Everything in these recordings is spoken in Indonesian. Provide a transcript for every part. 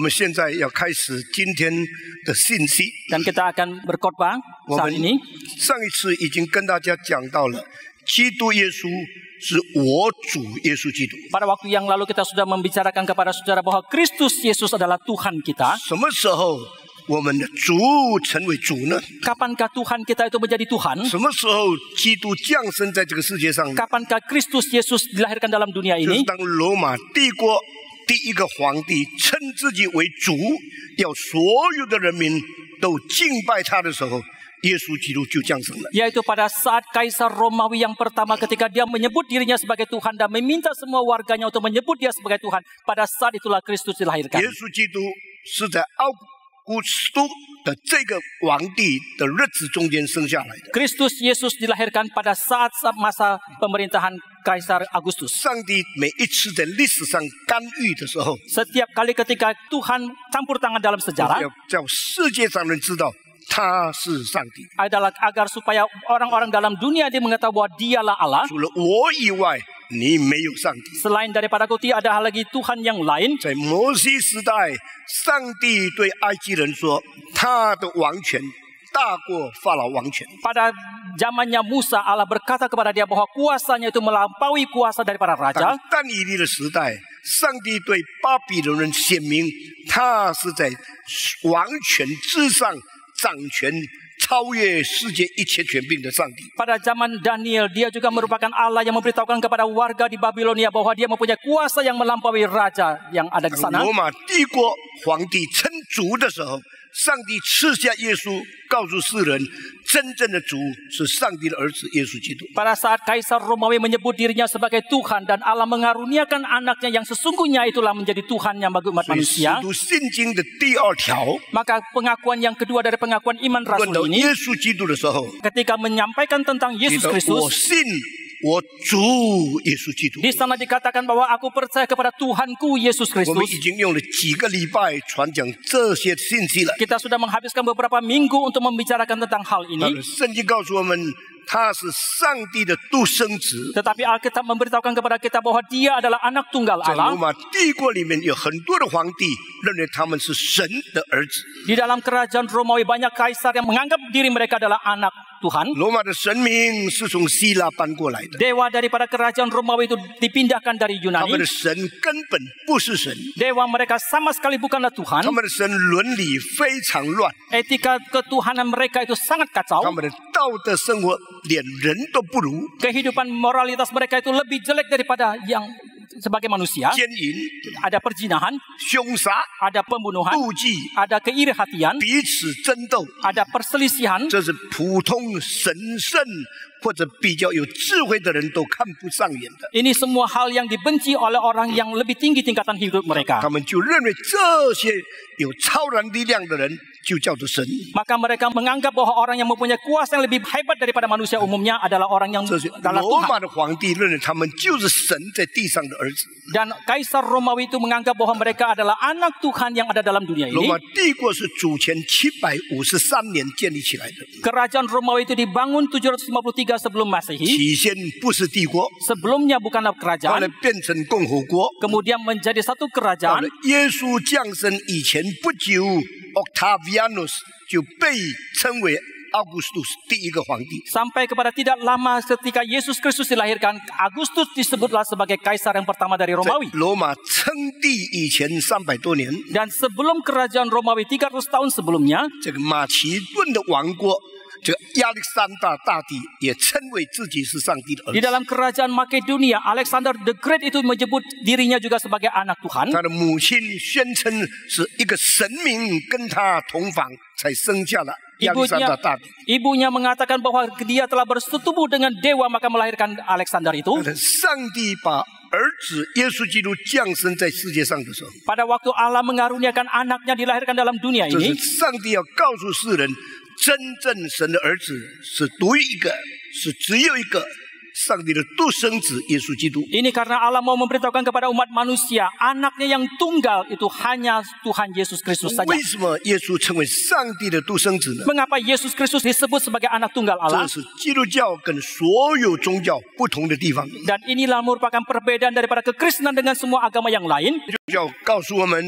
们现在要开始今天的信息。 Dan kita akan berkhotbah 我 saat 们 ini. 上一次已经跟大家讲到了，基督耶稣是我主耶稣基督。 Pada waktu yang lalu kita sudah membicarakan kepada saudara bahwa Kristus Yesus adalah Tuhan kita. 什么时候我们的主成为主呢？ Kapankah Tuhan kita itu menjadi Tuhan? 什么时候基督降生在这个世界上呢？ Kapankah Kristus Yesus dilahirkan dalam dunia 就是 ini? 当罗马帝国第一个皇帝称自己为主，要所有的人民都敬拜他的时候，耶稣基督就降生了。 Yaitu pada saat Kaisar Romawi yang pertama ketika dia menyebut dirinya sebagai Tuhan dan meminta semua warganya untuk menyebut dia sebagai Tuhan. Pada saat itulah Kristus dilahirkan. 耶稣基督是在奥古斯都的这个皇帝的日子中间生下来的。 Kristus Yesus dilahirkan pada saat masa pemerintahan Kaisar Agustus. 上帝每一次在历史上干预的时候， Setiap kali ketika Tuhan campur tangan dalam sejarah 要叫世界上人知道他是上帝。 adalah agar supaya orang-orang dalam dunia ini mengetahui bahwa dialah Allah. 除了我以外，你没有上帝。 Selain daripada aku tidak ada lagi Tuhan yang lain. 在摩西时代，上帝对埃及人说，他的王权大过法老王权。 Pada zamannya Musa, Allah berkata kepada dia bahwa kuasanya itu melampaui kuasa daripada raja. 当但以理的时代，上帝对巴比伦人显明，他是在王权之上掌权，超越世界一切权柄的上帝。 Pada zaman Daniel, dia juga merupakan Allah yang memberitahukan kepada warga di Babilonia bahwa dia mempunyai kuasa yang melampaui raja yang ada di sana. 罗马帝国皇帝称主的时候，上帝赐下耶稣，告诉世人，真正的主是上帝的儿子耶稣基督。 Pada saat Kaisar Romawi menyebut dirinya sebagai Tuhan dan Allah mengaruniakan anaknya yang sesungguhnya itulah menjadi Tuhannya bagi umat 所以使 manusia. 徒信经的第二条 Maka pengakuan yang kedua dari pengakuan iman 论 rasul 到 ini 耶稣基督的时候， ketika menyampaikan tentang 记 Yesus 得我 Kristus, 信我主耶稣基督。 di sana dikatakan bahwa aku percaya kepada Tuhanku Yesus 我们 Kristus. 已经用了几个礼拜传讲这些信息了。 Kita sudah menghabiskan beberapa minggu untuk membicarakan tentang hal ini. 圣经告诉我们，他是上帝的独生子。 Tetapi Alkitab memberitahukan kepada kita bahwa dia adalah anak tunggal 在 Allah. 罗马帝国里面有很多的皇帝认为他们是神的儿子。 Di dalam kerajaan Romawi banyak kaisar yang menganggap diri mereka adalah anak Tuhan. 罗马的神明是从希腊搬过来的， Dewa daripada kerajaan Romawi itu dipindahkan dari 他们的 Yunani. 神根本不是神， Dewa mereka sama sekali bukanlah 他 Tuhan. 们的神伦理非常乱， Etika ketuhanan mereka itu sangat 他 kacau. 们的道德生活连人都不如， Kehidupan moralitas mereka itu lebih jelek daripada yang sebagai manusia. 奸淫、 Ada perzinahan, 凶杀、 ada pembunuhan, 妒忌、 ada keiri hatian, 彼此争斗， ada perselisihan. 这是普通神圣或者比较有智慧的人都看不上眼的。 Ini semua hal yang dibenci oleh orang yang lebih tinggi tingkatan hidup mereka. 他们就认为这些有超然力量的人就叫做神。 Maka mereka menganggap bahwa orang yang mempunyai kuasa yang lebih hebat daripada manusia umumnya adalah orang yang 这些 adalah 罗 Tuhan. 马的皇帝认为他们就是神在地上的儿子。 Dan Kaisar Romawi itu menganggap bahwa mereka adalah anak Tuhan yang ada dalam dunia 罗 ini. 马帝国是主前753年建立起来的， Kerajaan Romawi itu dibangun 753 sebelum Masehi. 起先不是帝国， Sebelumnya bukanlah 后来 kerajaan, 变成共和国。 kemudian menjadi satu 到 kerajaan. 了耶稣降生以前不久 ，Octavianus 就被称为奥古斯都斯第一个皇帝。 Sampai kepada tidak lama ketika Yesus Kristus dilahirkan, Agustus disebutlah sebagai kaisar yang pertama dari 在 Romawi. 罗马称帝以前300多年， Dan sebelum kerajaan Romawi 300 tahun sebelumnya, 这个马其顿的王国，这个亚历山大大帝也称为自己是上帝的儿 di 子。 dalam kerajaan Makedonia, Alexander the Great itu menyebut dirinya juga sebagai anak Tuhan. 他的母亲宣称是一个神明跟他同房，才生下了亚历山大大帝。 Ibunya mengatakan bahwa dia telah bersetubuh dengan dewa maka melahirkan Alexander itu. 上帝把儿子耶稣基督降生在世界上的时候， Pada waktu Allah mengaruniakan anaknya dilahirkan dalam dunia 这 ini, 是上帝要告诉世人，真正神的儿子是独一个，是只有一个，上帝的独生子耶稣基督。 ini karena Allah mau memberitahukan kepada umat manusia, anaknya yang tunggal itu hanya Tuhan Yesus Kristus saja. 为什么耶稣成为上帝的独生子呢？ Mengapa Yesus Kristus disebut sebagai anak tunggal 这 Allah? 是基督教跟所有宗教不同的地方。 Dan inilah merupakan perbedaan daripada kekristenan dengan semua agama yang lain. 基督教告诉我们，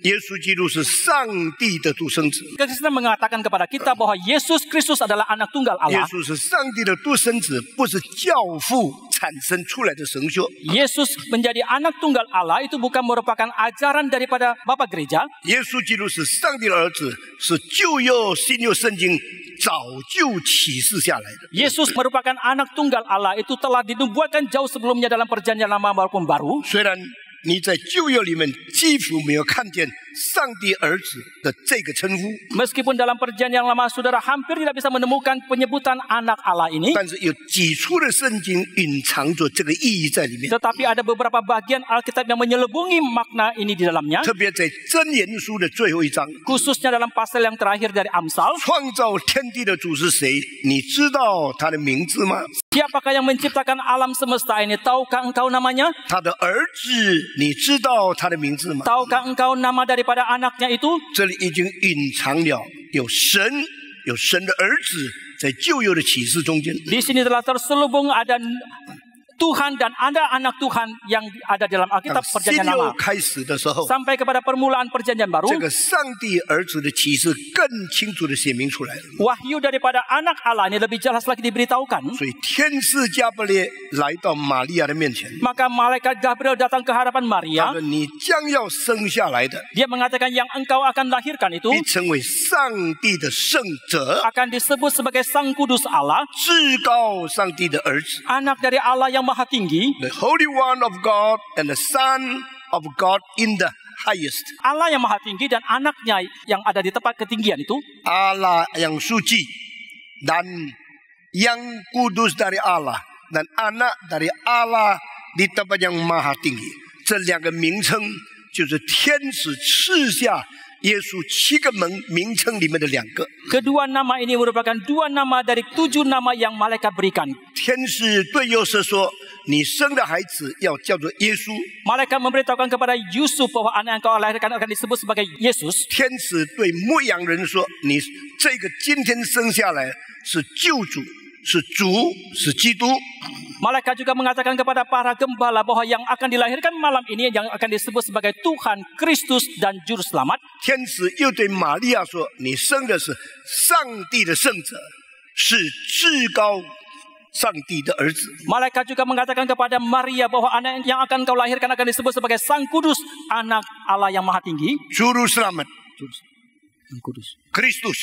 耶稣基督是上帝的独生子。 Kekristenan mengatakan kepada kita bahwa Yesus Kristus adalah anak tunggal 耶 Allah. 稣是上帝的独生子，不是教父产生出来的神学。 Yesus menjadi anak tunggal Allah itu bukan merupakan ajaran daripada Bapak Gereja. 耶稣基督是上帝的儿子，是旧约、新约圣经早就启示下来的。 Yesus merupakan anak tunggal Allah itu telah dinubuatkan jauh sebelumnya dalam perjanjian lama maupun baru. 虽然你在旧约里面几乎没有看见上帝儿子的这个称呼， Meskipun dalam perjanjian lama saudara hampir tidak bisa menemukan penyebutan anak Allah ini, 但是有几处的圣经隐藏着这个意义在里面。 tetapi ada beberapa bagian Alkitab yang menyelubungi makna ini di dalamnya. 特别在箴言书的最后一章， Khususnya dalam pasal yang terakhir dari Amsal. 创造天地的主是谁？你知道他的名字吗？ Siapakah yang menciptakan alam semesta ini? Tahukah engkau namanya? 他的儿子，你知道他的名字吗？ Tahukah engkau nama daripada anaknya itu? 这里已经隐藏了有神的儿子在旧约的启示中间。 Di sini telah terselubung ada Tuhan dan ada anak Tuhan yang ada dalam 当 Alkitab 新 perjanjian 约 lama. 开始的时候， Sampai kepada permulaan perjanjian baru, 这个上帝儿子的启示更清楚的显明出来了。 wahyu daripada anak Allah ini lebih jelas lagi diberitahukan. 所以天使加百列来到玛利亚的面前， Maka malaikat Gabriel datang ke hadapan 他 Maria. 说：“你将要生下来的， Dia mengatakan yang engkau akan lahirkan itu 必称为上帝的圣者， akan disebut sebagai Sang Kudus Allah, 至高上帝的儿子。” anak dari Allah yang maha tinggi, The Holy One of God and the Son of God in the highest. Allah yang maha tinggi dan anaknya yang ada di tempat ketinggian itu. Allah yang suci dan yang kudus dari Allah dan anak dari Allah di tempat yang maha tinggi. 这两个名称就是天使赐下耶稣7个名称里面的2个。 Kedua nama ini merupakan 2 nama dari 7 nama yang malaikat berikan. 天使对约瑟说：“你生的孩子要叫做耶稣。” Malaikat memberitahukan kepada Yusuf bahwa anak yang kau lahirkan akan disebut sebagai Yesus. 天使对牧羊人说：“你这个今天生下来是救主，是主，是基督。” Malaikat juga mengatakan kepada para gembala bahwa yang akan dilahirkan malam ini yang akan disebut sebagai Tuhan, Kristus, dan Juru Selamat. 天使又对玛利亚说：“你生的是上帝的圣者，是至高上帝的儿子。” Malaikat juga mengatakan kepada Maria bahwa anak yang akan kau lahirkan akan disebut sebagai Sang Kudus, anak Allah yang maha tinggi. Juru Selamat, Sang Kudus, Kristus,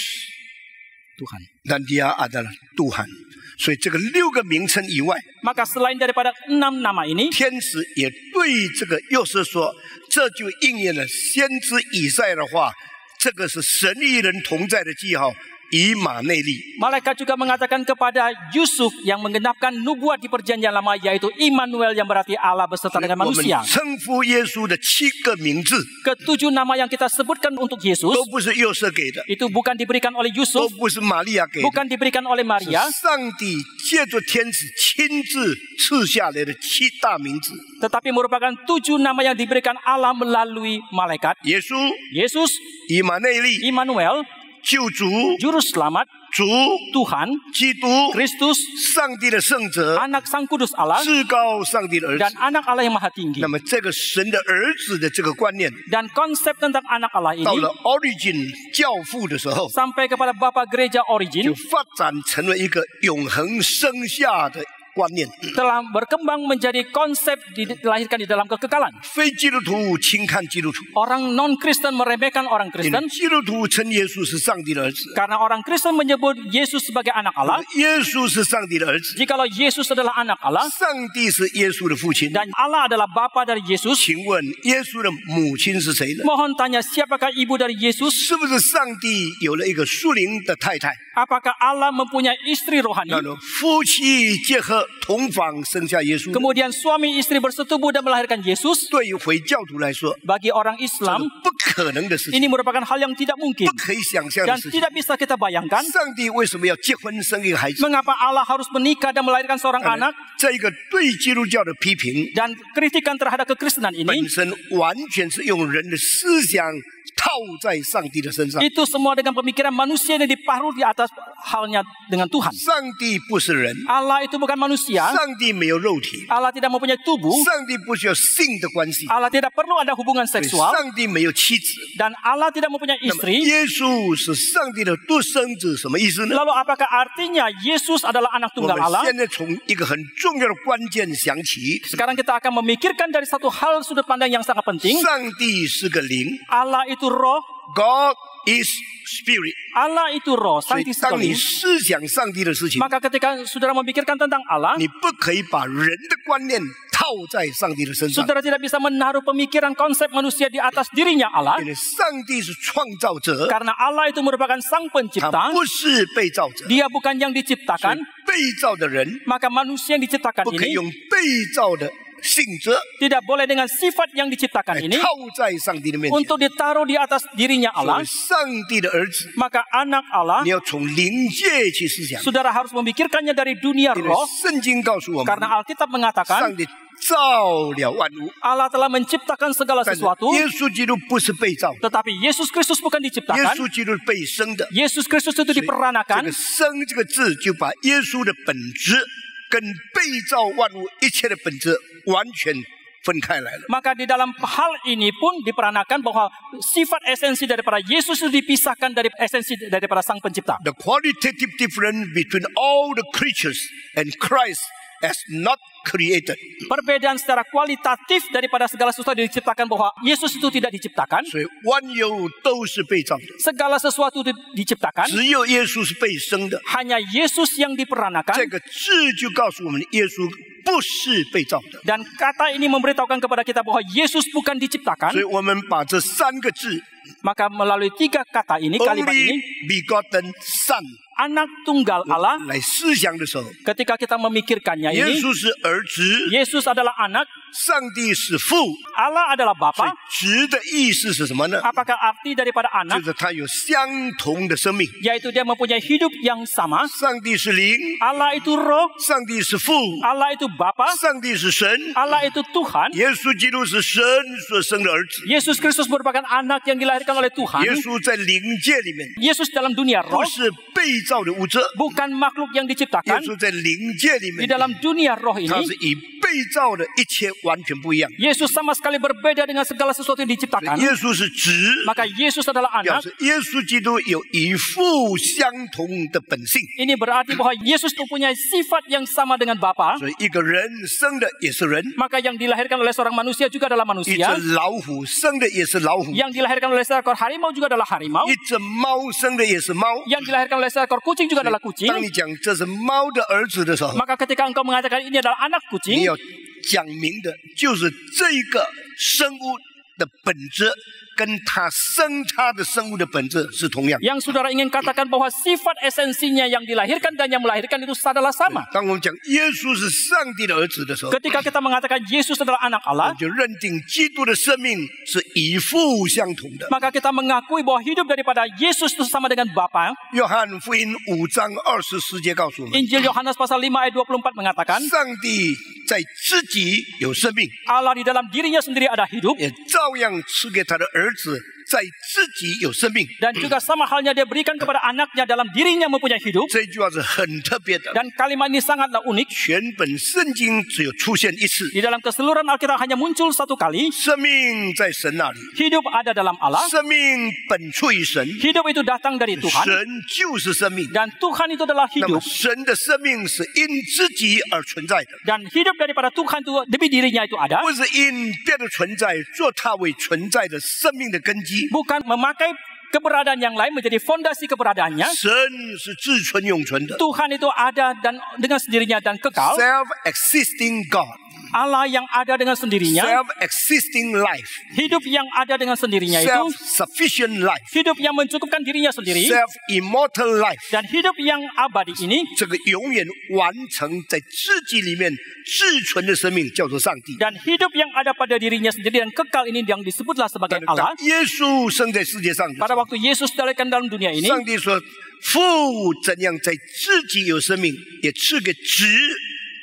Tuhan. dan dia adalah Tuhan。所以这个6个名称以外， Maka selain daripada 6 nama ini, 天使也对这个约瑟说，这就应验了先知以赛的话，这个是神与人同在的记号，以马内利。 malaikat juga mengatakan kepada Yusuf yang menggenapkan nubuat di perjanjian lama, yaitu Immanuel yang berarti Allah beserta dengan 我们 manusia. 称呼耶稣的7个名字， Ketujuh nama yang kita sebutkan untuk Yesus 都不是约瑟给的， itu bukan diberikan oleh 都 Yusuf, 不是玛利亚给的， bukan diberikan oleh 是 Maria, 上帝借着天使亲自赐下来的7大名字。 tetapi merupakan 7 nama yang diberikan Allah melalui malaikat. 耶稣、 Yesus, 以马内利、 Immanuel, 救主、 Juru Selamat, 主、 Tuhan, 基督、 Kristus, 上帝的圣者、 anak Sang Kudus Allah, 至高上帝的儿 dan 子。 anak Allah yang maha tinggi. 那么这个神的儿子的这个观念， Dan konsep tentang anak Allah 到 ini 了 Origin 教父的时候， sampai kepada Bapak Gereja 就 Origin 发展成为一个永恒生下的观念。 telah berkembang menjadi konsep dilahirkan di dalam kekekalan. 非基督徒轻看基督徒， Orang non-Kristen meremehkan orang 因为 Kristen 基督徒称耶稣是上帝的儿子， karena orang Kristen menyebut Yesus sebagai anak Allah. 耶稣是上帝的儿子， Jikalau Yesus adalah anak Allah 上帝是耶稣的父亲。 dan Allah adalah Bapa dari Yesus, 请问耶稣的母亲是谁呢？ mohon tanya siapakah ibu dari Yesus? 是不是上帝有了一个属灵的太太， Apakah Allah mempunyai istri rohani? 那种夫妻结合同房生下耶稣呢？ Kemudian suami istri bersetubuh dan melahirkan Yesus? 对于回教徒来说， Bagi orang 这是 Islam, 不可能的事情， ini merupakan hal yang tidak mungkin 不可以想象的 dan 事情。 tidak bisa kita bayangkan. 上帝为什么要结婚生一个孩子？ Mengapa Allah harus menikah dan melahirkan seorang anak? 这一个对基督教的批评， Dan kritikan terhadap kekristenan ini, 本身完全是用人的思想套在上帝的身上。 itu semua dengan pemikiran manusia yang diparuh di atas halnya dengan Tuhan. 上帝不是人， Allah itu bukan manusia. 上帝没有肉体， Allah tidak mempunyai tubuh. 上帝不需要性的关系， Allah tidak perlu ada hubungan 所以 seksual. 上帝没有妻子。 Dan Allah tidak mempunyai 那么 istri. 耶稣是上帝的独生子，什么意思呢？ Lalu apakah artinya Yesus adalah anak 我 tunggal 们 Allah? 现在从一个很重要的关键想起， Sekarang kita akan memikirkan dari satu hal sudut pandang yang sangat penting. 上帝是个灵 Allah itu roh. ，God is spirit。 Allah itu roh. 所以 Sancti 当你 sekali. 思想上帝的事情， Maka ketika saudara memikirkan tentang Allah, 你不可以把人的观念套在上帝的身上， saudara tidak bisa menaruh pemikiran konsep manusia di atas dirinya Allah. 因为上帝是创造者， Karena Allah itu merupakan sang 他 pencipta. 不是被造者。 Dia bukan yang 所以 diciptakan. 被造的人 Maka manusia yang diciptakan 不可以 ini 用被造的性质 tidak boleh dengan sifat yang diciptakan 来 ini 套在上帝的面前。 untuk ditaruh di atas dirinya 作 Allah. 为上帝的儿子， Maka anak Allah, 你要从灵界去思想， saudara harus memikirkannya dari dunia 因为 roh. 圣经告诉我们， Karena Alkitab mengatakan 上帝造了万物， Allah telah menciptakan segala 但是 sesuatu. 耶稣基督不是被造的， Tetapi Yesus Kristus bukan 耶 diciptakan. 稣基督是被生的。 Yesus Kristus itu 这 diperanakan. 个“生”这个字就把耶稣的本质跟被造万物一切的本质完全分开来了。 Maka di dalam hal ini pun diperanakan bahwa sifat esensi daripada Yesus itu dipisahkan dari esensi daripada sang pencipta. The qualitative difference between all the creatures and Christ as not created. Perbedaan secara kualitatif daripada segala sesuatu yang diciptakan bahwa Yesus itu tidak diciptakan. 所以万有都是被造的， Segala sesuatu itu diciptakan. 只有耶稣是被生的。 Hanya Yesus yang 这 diperanakan. 个字就告诉我们，耶稣不是被造的。 Dan kata ini memberitahukan kepada kita bahwa Yesus bukan diciptakan. 所以我们把这三个字 Maka melalui 3 kata ini, kalimat Only ini, begotten Son anak tunggal Allah. 来思想的时候， Ketika kita memikirkannya 耶 ini, 稣是儿子， Yesus adalah anak, 上帝是父。 Allah adalah 所以 Bapa. 子的意思是什么呢？ Apakah arti daripada 就 anak? 是他有相同的生命。 Yaitu dia mempunyai hidup yang sama. 上帝是灵， Allah itu roh, 上帝是父， Allah itu Bapa, 上帝是神， Allah itu Tuhan. 耶稣基督是神所生的儿子。 Yesus Kristus merupakan anak yang dilahirkan oleh Tuhan. 耶稣在灵界里面 Yesus dalam dunia 不 roh, 是被造的物质， bukan makhluk yang 耶 diciptakan. 稣在灵界里 Di 面， dalam dunia roh 他 ini, 是与被造的一切完全不一样。 Yesus sama sekali berbeda dengan segala sesuatu yang diciptakan. 耶稣是子， Maka Yesus adalah 表 anak. 示耶稣基督有与父相同的本性。 Ini berarti bahwa Yesus mempunyai sifat yang sama dengan Bapa. 所以一个人生的也是人， Maka yang dilahirkan oleh seorang manusia juga adalah 一 manusia. 只老虎生的也是老虎， Yang dilahirkan oleh seekor harimau juga adalah harimau. 一只猫生的也是猫。 Yang dilahirkan oleh seekor kucing juga adalah kucing. 当你讲这是猫的儿子的时候， Maka ketika engkau mengatakan ini adalah anak 你 kucing, 要讲明的就是这个生物的本质跟他生他的生物的本质是同样的。 yang saudara ingin katakan bahwa sifat esensinya yang dilahirkan dan yang melahirkan itu adalah sama. 当我们讲耶稣是上帝的儿子的时候， Ketika kita mengatakan Yesus adalah anak 我 Allah, 们就认定基督的生命是与父相同的。 maka kita mengakui bahwa hidup daripada Yesus itu sama dengan Bapa. 约翰福音5章24节告诉我们， Injil Yohanes pasal 5 ayat 24 mengatakan, 上帝在自己有生命， Allah di dalam dirinya sendiri ada hidup, 也照样赐给他的儿子在自己有生命。 dan juga sama halnya dia berikan kepada anaknya dalam dirinya mempunyai hidup. 这句话是很特别的， Dan kalimat ini sangatlah unik. 全本圣经只有出现一次。 Di dalam keseluruhan Alkitab hanya muncul 1 kali. 生命在神那里， Hidup ada dalam Allah. 生命本出于神， Hidup itu datang dari Tuhan. 神就是生命。 Dan Tuhan itu adalah 那么 hidup. 神的生命是因自己而存在的， Dan hidup daripada Tuhan itu demi dirinya itu ada. 不是因别的存在做它为存在的生命的根基。 Bukan memakai keberadaan yang lain menjadi fondasi keberadaannya. 神是自存永存的 Tuhan itu ada dan dengan sendirinya dan kekal. ，self-existing God， Allah yang ada dengan sendirinya. self-existing life， Hidup yang ada dengan sendirinya itu. self-sufficient life， Hidup yang mencukupkan dirinya sendiri. self-immortal life， Dan hidup yang abadi ini. 这个永远完成在自己里面自存的生命叫做上帝。 Dan hidup yang ada pada dirinya sendiri dan kekal ini yang disebutlah sebagai 当 Allah. 耶稣生在世界上的时候， Pada waktu Yesus dilahirkan dalam dunia ini, 上帝说：“父怎样在自己有生命，也赐给子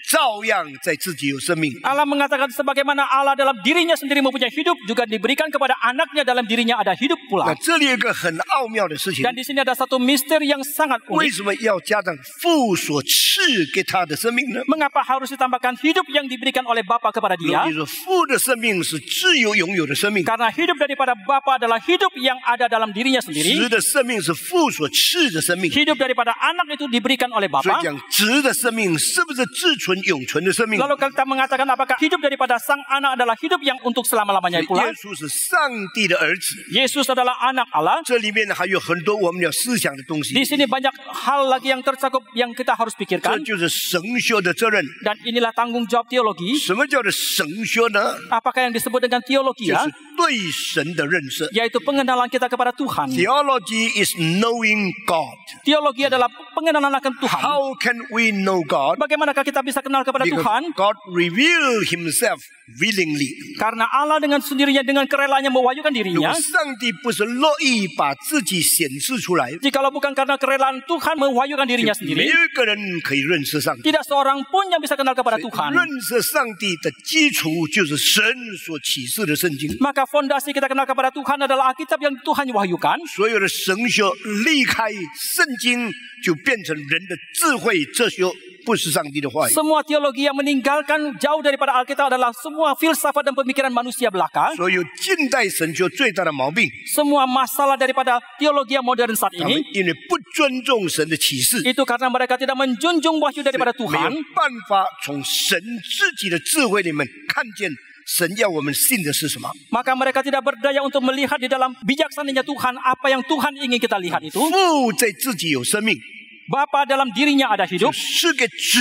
照样在自己有生命。 Allah mengatakan sebagaimana Allah dalam dirinya sendiri mempunyai hidup, juga diberikan kepada anaknya dalam dirinya ada hidup 那 pula. 这里有一个很奥妙的事情， Dan di sini ada satu misteri yang sangat 为 unik. 什么要加上父所赐给他的生命呢？ Mengapa harus ditambahkan hidup yang diberikan oleh Bapa kepada 如 dia? 果你说父的生命是自由拥有的生命， Karena hidup daripada Bapa adalah hidup yang ada dalam dirinya 子 sendiri. 的生命是父所赐的生命。 Hidup daripada anak itu diberikan oleh 所以 Bapa. 讲子的生命是不是自存永存的生命？ Lalu kita mengatakan apakah hidup daripada sang anak adalah hidup yang untuk selama-lamanya 耶 pula? 稣是上帝的儿子， Yesus adalah anak Allah. 这里面还有很多我们要思想的东西 Di。sini banyak hal lagi yang tercakup yang kita harus 这 pikirkan. 就是神学的责任。 Dan inilah tanggung jawab teologi. 什么叫做神学呢？ Apakah yang disebut dengan 就 teologi 是 ya? 对神的认识。 Yaitu pengenalan kita kepada Tuhan. Theology is knowing God. Teologi adalah pengenalan akan Tuhan. How can we know God? Bagaimanakah kita bisa kenal kepada Because Tuhan? God revealed Himself willingly. Karena Allah dengan sendirinya, dengan kerelaannya mewahyukan 如 dirinya. 果上帝不是乐意把自己显示出来， Jikalau bukan karena kerelaan Tuhan mewahyukan dirinya 没 sendiri, 有一个人可以认识上帝。 tidak seorang pun yang bisa kenal kepada Tuhan. 认识上帝的基础就是神所启示的圣经。 Maka fondasi kita kenal kepada Tuhan adalah Alkitab yang Tuhan wahyukan. 所有的神学离开圣经，就变成人的智慧哲学，不是上帝的话语。 Semua teologi yang meninggalkan jauh daripada Alkitab adalah semua filsafat dan pemikiran manusia belaka. 所有近代神学最大的毛病， Semua masalah daripada teologi yang modern saat 他们 ini 因为不尊重神的启示， itu karena mereka tidak menjunjung wahyu daripada 没有 Tuhan. 办法从神自己的智慧里面看见神要我们信的是什么。 Maka mereka tidak berdaya untuk melihat di dalam bijaksananya Tuhan apa yang Tuhan ingin kita lihat itu. 父在自己有生命， Bapa dalam dirinya ada hidup 是给子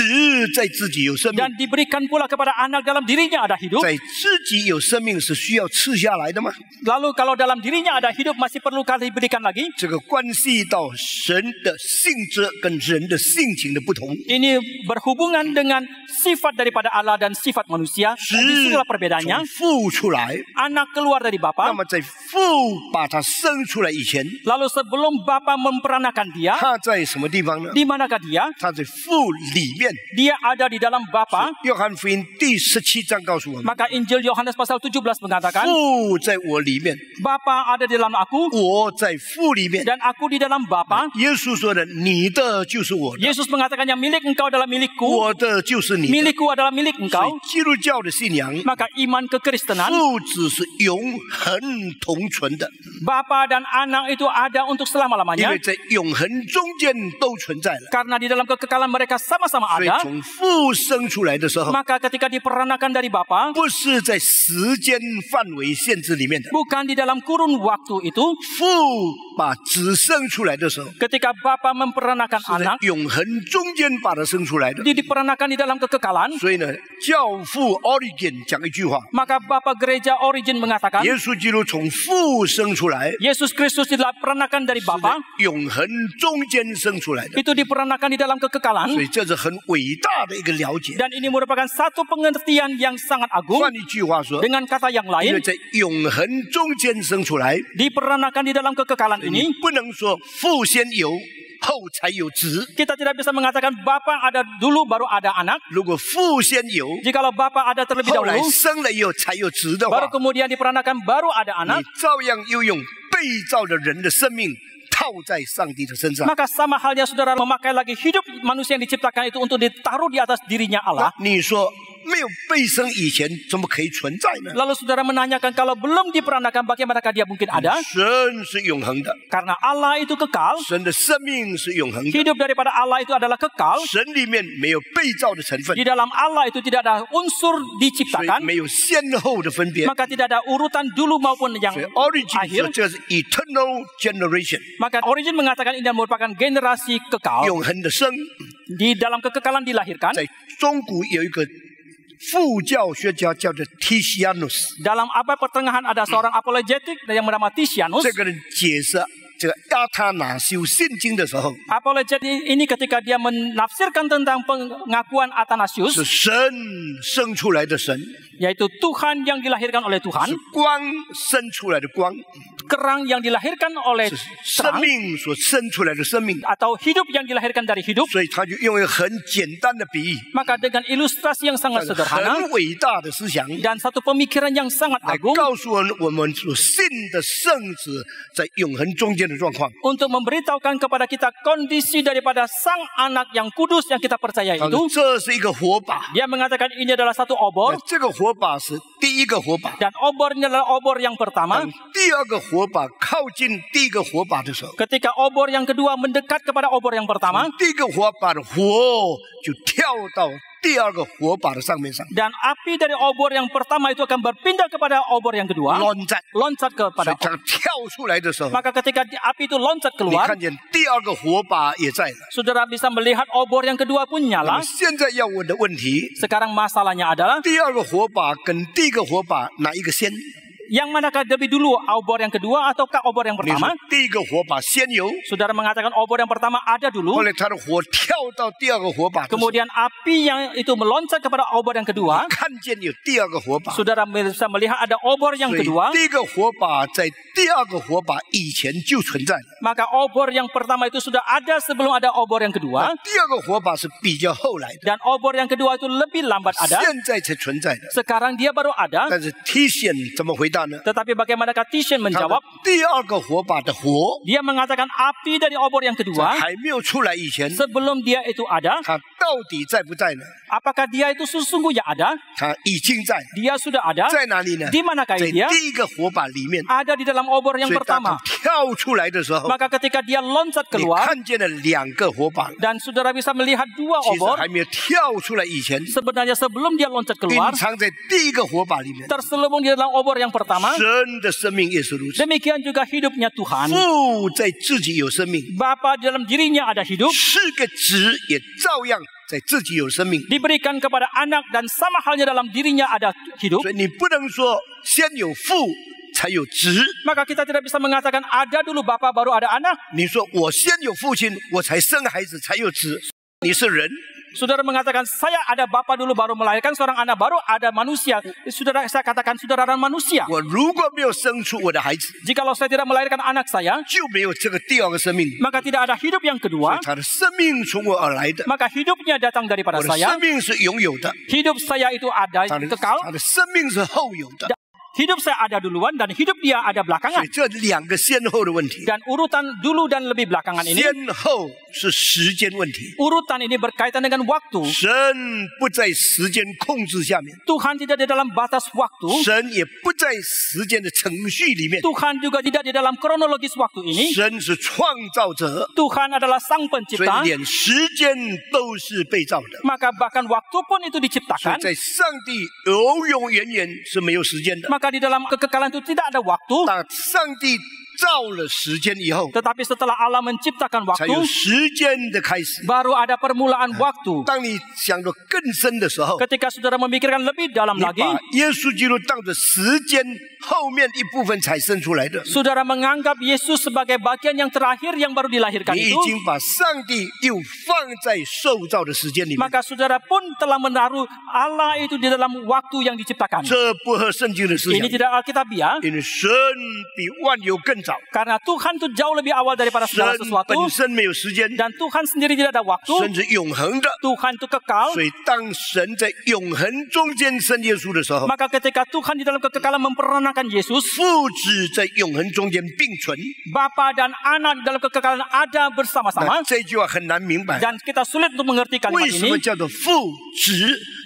在自己有生命， dan diberikan pula kepada anak dalam dirinya ada hidup. 在自己有生命是需要赐下来的吗？ Lalu kalau dalam dirinya ada hidup masih perlukah diberikan lagi? 这个关系到神的性质跟人的性情的不同。 Ini berhubungan dengan sifat daripada Allah dan sifat manusia. 子 Disinilah perbedaannya. 从父出来， Anak keluar dari 那 Bapa. 么在父把他生出来以前， Lalu sebelum Bapa memperanakan dia, 他在什么地方呢？ di manakah dia? 他在父里面。 Dia ada di dalam Bapa. 约翰福音第17章告诉我们， Maka Injil Yohanes pasal 17 mengatakan, 父在我里面， Bapa ada di dalam aku 我在父里面。 dan aku di dalam Bapa. 耶稣说的：“你的就是我的， Yesus mengatakan yang milik engkau adalah milikku, 我的就是你的。” milikku adalah milik 所以 engkau. 基督教的信仰， Maka iman kekristenan, 父子是永恒同存的， Bapa dan anak itu ada untuk 因 selama-lamanya. 为在永恒中间都存在了。 Karena di dalam kekekalan mereka sama-sama 所以 ada. 从父生出来的时候， Maka ketika diperanakan dari Bapa, 不是在时间范围限制里面的。 bukan di dalam kurun waktu itu. 父把子生出来的时候， Ketika Bapa memperanakan 是在 anak, 永恒中间把他生出来的。 diperanakan di dalam kekekalan. 所以呢，教父 Origen 讲一句话： Maka Bapa Gereja Origen mengatakan, 耶稣基督从父生出来， Yesus Kristus diperanakan dari 是在 Bapa, 永恒中间生出来的。 itu diperanakan di dalam 所 kekekalan. 以这是很伟大的一个了解。 Dan ini merupakan satu pengertian yang sangat agung. 换一句话说， Dengan kata yang 因为 lain, 在永恒中间生出来， diperanakan di dalam kekekalan 你 ini. 不能说父先有，后才有子。 Kita tidak bisa mengatakan Bapa ada dulu baru ada anak. 如果父先有， Jikalau Bapa ada terlebih 后来 dahulu, 生了以后才有子的话 baru，kemudian diperanakan baru ada 你 anak, 照样又用被造的人的生命套在上帝的身上。 maka sama halnya saudara memakai lagi hidup manusia yang diciptakan itu untuk ditaruh di atas dirinya Allah. 你说没有被生以前怎么可以存在呢？ Lalu saudara menanyakan kalau belum diperanakan bagaimanakah dia mungkin ada? 神是永恒的， Karena Allah itu kekal, 神的生命是永恒的， hidup daripada Allah itu adalah kekal. 神里面没有被造的成分， Di dalam Allah itu tidak ada unsur 所以 diciptakan, 没有先后的分别。 maka tidak ada urutan dulu maupun yang 所以 Origin 说 akhir. 这是 eternal generation， Maka Origin mengatakan ini merupakan generasi kekal. 永恒的生。 Di dalam kekekalan dilahirkan. 在中古有一个副教学家叫做 Titianus， Dalam abad pertengahan ada seorang apologetik yang bernama Titianus. 这个人解释这个亚他那修圣经的时候， Apologet ini ketika dia menafsirkan tentang pengakuan Athanasius, 是神生出来的神， yaitu Tuhan yang dilahirkan oleh Tuhan, 是光生出来的光， kerang yang dilahirkan oleh 是生 terang, 命所生出来的生命。 atau hidup yang dilahirkan dari hidup. 所以他就用一个很简单的比喻， Maka dengan ilustrasi yang 但 sangat 是 sederhana 很伟大的思想， dan satu pemikiran yang sangat 来 agung 告诉我们所信的圣子在永恒中间的状况。 untuk memberitahukan kepada kita kondisi daripada sang anak yang kudus yang kita percaya 他 itu. 说这是一个火把， Dia mengatakan ini adalah satu obor 这个火把是第一个火把。 dan obor ini adalah obor yang pertama. 当第二个火把靠近第一个火把的时候， Ketika obor yang kedua mendekat kepada obor yang pertama 第一个火把的火就跳到第二个火把的上面上， dan api dari obor yang pertama itu akan berpindah kepada obor yang kedua, 乱战。 loncat 所 kepada 以它跳出来的时候， maka ketika api itu loncat 你 keluar, 看见第二个火把也在了。 saudara bisa melihat obor yang kedua pun 那么 nyala. 现在要问的问题， Sekarang masalahnya adalah 第二个火把跟第一个火把哪一个先？ yang manakah lebih dulu, obor yang kedua ataukah obor yang 你说 pertama? 第一个火把先有， Saudara mengatakan obor yang pertama ada 后 dulu, 来它的火跳到第二个火把的时候， kemudian api yang itu meloncat kepada obor yang kedua. 看见有第二个火把。 Saudara bisa melihat ada obor yang 所以 kedua, 第一个火把在第二个火把以前就存在了。 maka obor yang pertama itu sudah ada sebelum ada obor yang kedua, 第二个火把是比较后来的， dan obor yang kedua itu lebih lambat ada. 现在才存在的。 Sekarang dia baru ada. 但是 Titian 怎么回答呢？ Tetapi bagaimanakah Titian 他的 menjawab? 第二个火把的火 Dia mengatakan api dari obor yang 在 kedua 还没有出来以前， sebelum dia itu ada. 它到底在不在呢？ Apakah dia itu sesungguhnya ada? 它已经在， Dia sudah ada. 在哪里呢？ Di manakah 在 dia? 第一个火把里面。 Ada di dalam obor yang 所以当它 pertama. 跳出来的时候， Maka ketika dia loncat 你 keluar 看见了两个火把。 dan saudara bisa melihat dua 其实 obor, 还没有跳出来以前， sebenarnya sebelum dia loncat 隐 keluar 藏在第一个火把里面。 terselubung di dalam obor yang pertama. 神的生命也是如此。 Demikian juga hidupnya Tuhan. 父在自己有生命， Bapa di dalam dirinya ada hidup, 是个子也照样在自己有生命。 diberikan kepada anak dan sama halnya dalam dirinya ada hidup. 所以你不能说先有父才有子。 Maka kita tidak bisa mengatakan ada dulu Bapa baru ada anak. 你说我先有父亲，我才生孩子才有子。你是人， Saudara mengatakan saya ada Bapa dulu baru melahirkan seorang anak baru ada manusia. Saudara saya katakan saudara adalah manusia. 我如果没有生出我的孩子， Jikalau saya tidak melahirkan anak saya, 就没有这个第二个生命。 maka tidak ada hidup yang kedua. 他的生命从我而来的， Maka hidupnya datang daripada 我的 saya. 生命是拥有的， Hidup saya itu ada 他的 kekal. 他的生命是后有的。 Hidup saya ada duluan dan hidup dia ada 所 belakangan. 以这两个先后的问题， Dan urutan dulu dan lebih belakangan ini, 先后是时间问题。 urutan ini berkaitan dengan waktu. 神不在时间控制下面， Tuhan tidak di dalam batas waktu. 神也不在时间的程序里面。 Tuhan juga tidak di dalam kronologis waktu ini. 神是创造者， Tuhan adalah sang 所 pencipta. 以连时间都是被造的。 Maka bahkan waktu pun itu 所以 diciptakan. 在上帝永永远远是没有时间的。 Maka di dalam kekekalan itu tidak ada waktu. 当上帝造了时间以后， Tetapi setelah Allah menciptakan 才 waktu, 有时间的开始。 baru ada permulaan waktu. 当你想得更深的时候， Ketika saudara memikirkan lebih dalam 你 lagi, 把耶稣基督当着时间后面一部分产生出来的， saudara menganggap Yesus sebagai bagian yang terakhir yang baru dilahirkan 你已 itu, 经把上帝又放在受造的时间里面。 maka saudara pun telah menaruh Allah itu di dalam waktu yang diciptakan. 这不合圣经的思想 Ini，tidak Alkitabiah, 因为神比万有更早， karena Tuhan itu jauh lebih awal daripada 神 segala sesuatu, 本身没有时间， dan Tuhan sendiri tidak ada waktu. 神是永恒的。 Tuhan itu kekal. 所以，当神在永恒中间生耶稣的时候， Maka ketika Tuhan di dalam kekekalan memperanakan Yesus, 父子在永恒中间并存。 Bapa dan Anak dalam kekekalan ada 那 bersama-sama. 这句话很难明白， Dan kita sulit untuk mengerti kalimat 为什么 ini. 叫做父子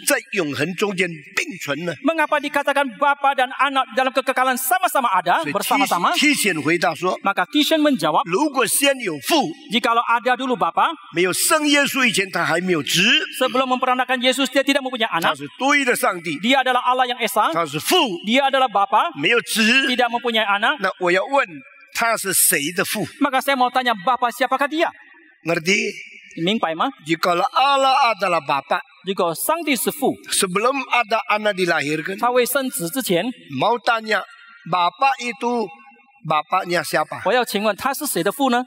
在永恒中间并存呢？ Mengapa dikatakan Bapa dan Anak dalam kekekalan sama-sama ada 所以 bersama-sama? 提显回答说， Maka Kishen menjawab, 如果先有父， jikalau ada dulu Bapa, 没有生耶稣以前，他还没有子， sebelum memperanakan Yesus dia tidak mempunyai 他 anak. 是对的上帝， Dia adalah Allah yang esa. 他是父， Dia adalah Bapa, 没有子。 tidak mempunyai anak. 那我要问，他是谁的父？ Maka saya mau tanya, Bapa siapakah dia? Ngerti? Mingpai mah? Jikalau Allah adalah Bapa, Jika Sang Di是父, sebelum ada anak dilahirkan, 他为生子之前, mau tanya, Bapa itu Bapaknya siapa? 我要请问他是谁的父呢？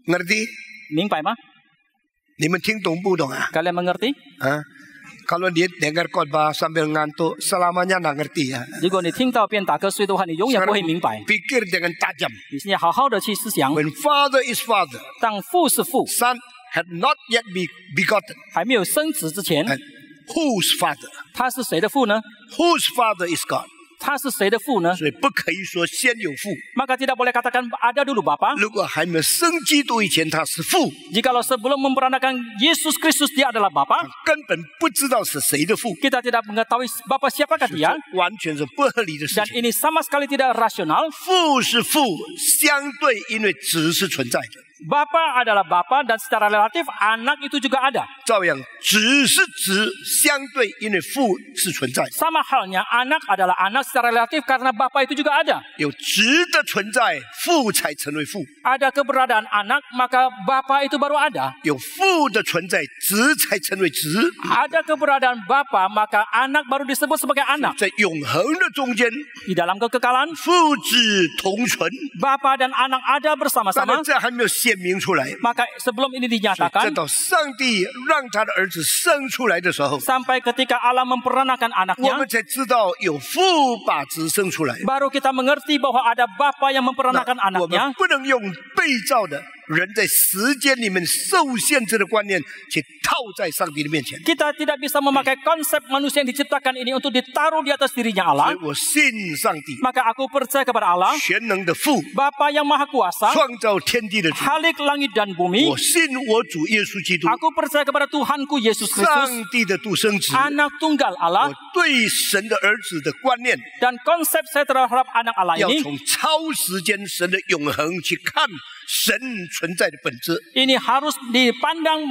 Ngerti? 明白吗？ 你们听懂不懂啊？ Kalian mengerti? Kalau dia dengar khotbah sambil ngantuk, selamanya nggak ngerti ya. 如果你听到边打瞌睡的话，你永远不会明白。 Pikir dengan tajam. 你现在好好的去思想， When father is father, 当父是父， son had not yet be begotten. 还没有生子之前， And whose father? 他是谁的父呢？ Whose father is God? 他是谁的父呢？ 所以不可以说先有父。 Maka tidak boleh katakan ada dulu Bapa. 如果还没有生基督以前，他是父， Jikalau sebelum memperanakan Yesus Kristus dia adalah Bapa, 根本不知道是谁的父， kita tidak mengetahui Bapa siapakah 这 dia. 完全是不合理的事 Dan 情。 ini sama sekali tidak rasional. 父是父，相对因为子是存在的， Bapa adalah Bapa dan secara relatif anak itu juga ada. 照样子是子，相对因为父是存在的。 Sama halnya anak adalah anak secara relatif karena Bapa itu juga ada. 有子的存在，父才成为父； Ada keberadaan anak, maka Bapa itu baru ada. 有父的存在，子才成为子。 Ada keberadaan Bapa, maka anak baru disebut sebagai anak. 在永恒的中间， Di dalam kekekalan, 父子同存， Bapa dan anak ada 但 bersama-sama. 是这还没有显明出来。 Maka sebelum ini 直 dinyatakan, 到上帝让他的儿子生出来的时候， sampai ketika Allah memperanakan 我 anaknya, 们才知道有父把子生出来。 baru kita mengerti bahwa ada Bapa yang memperanakan 我 anaknya. 们不能用被造的人在时间里面受限制的观念去套在上帝的面前。 Kita tidak bisa memakai konsep manusia yang diciptakan ini untuk ditaruh di atas dirinya 所 Allah. 以我信上帝， Maka aku percaya kepada Allah, 全能的父， Bapa yang Maha Kuasa, 创造天地的主。 Khalik langit dan bumi. 我信我主耶稣基督， Aku percaya kepada Tuhanku Yesus 上 Kristus, 帝的独生子。 anak tunggal 我 Allah. 对神的儿子的观念， Dan konsep saya terhadap anak Allah 要 ini, 从超时间神的永恒去看神存在的本质。 ini harus dipandang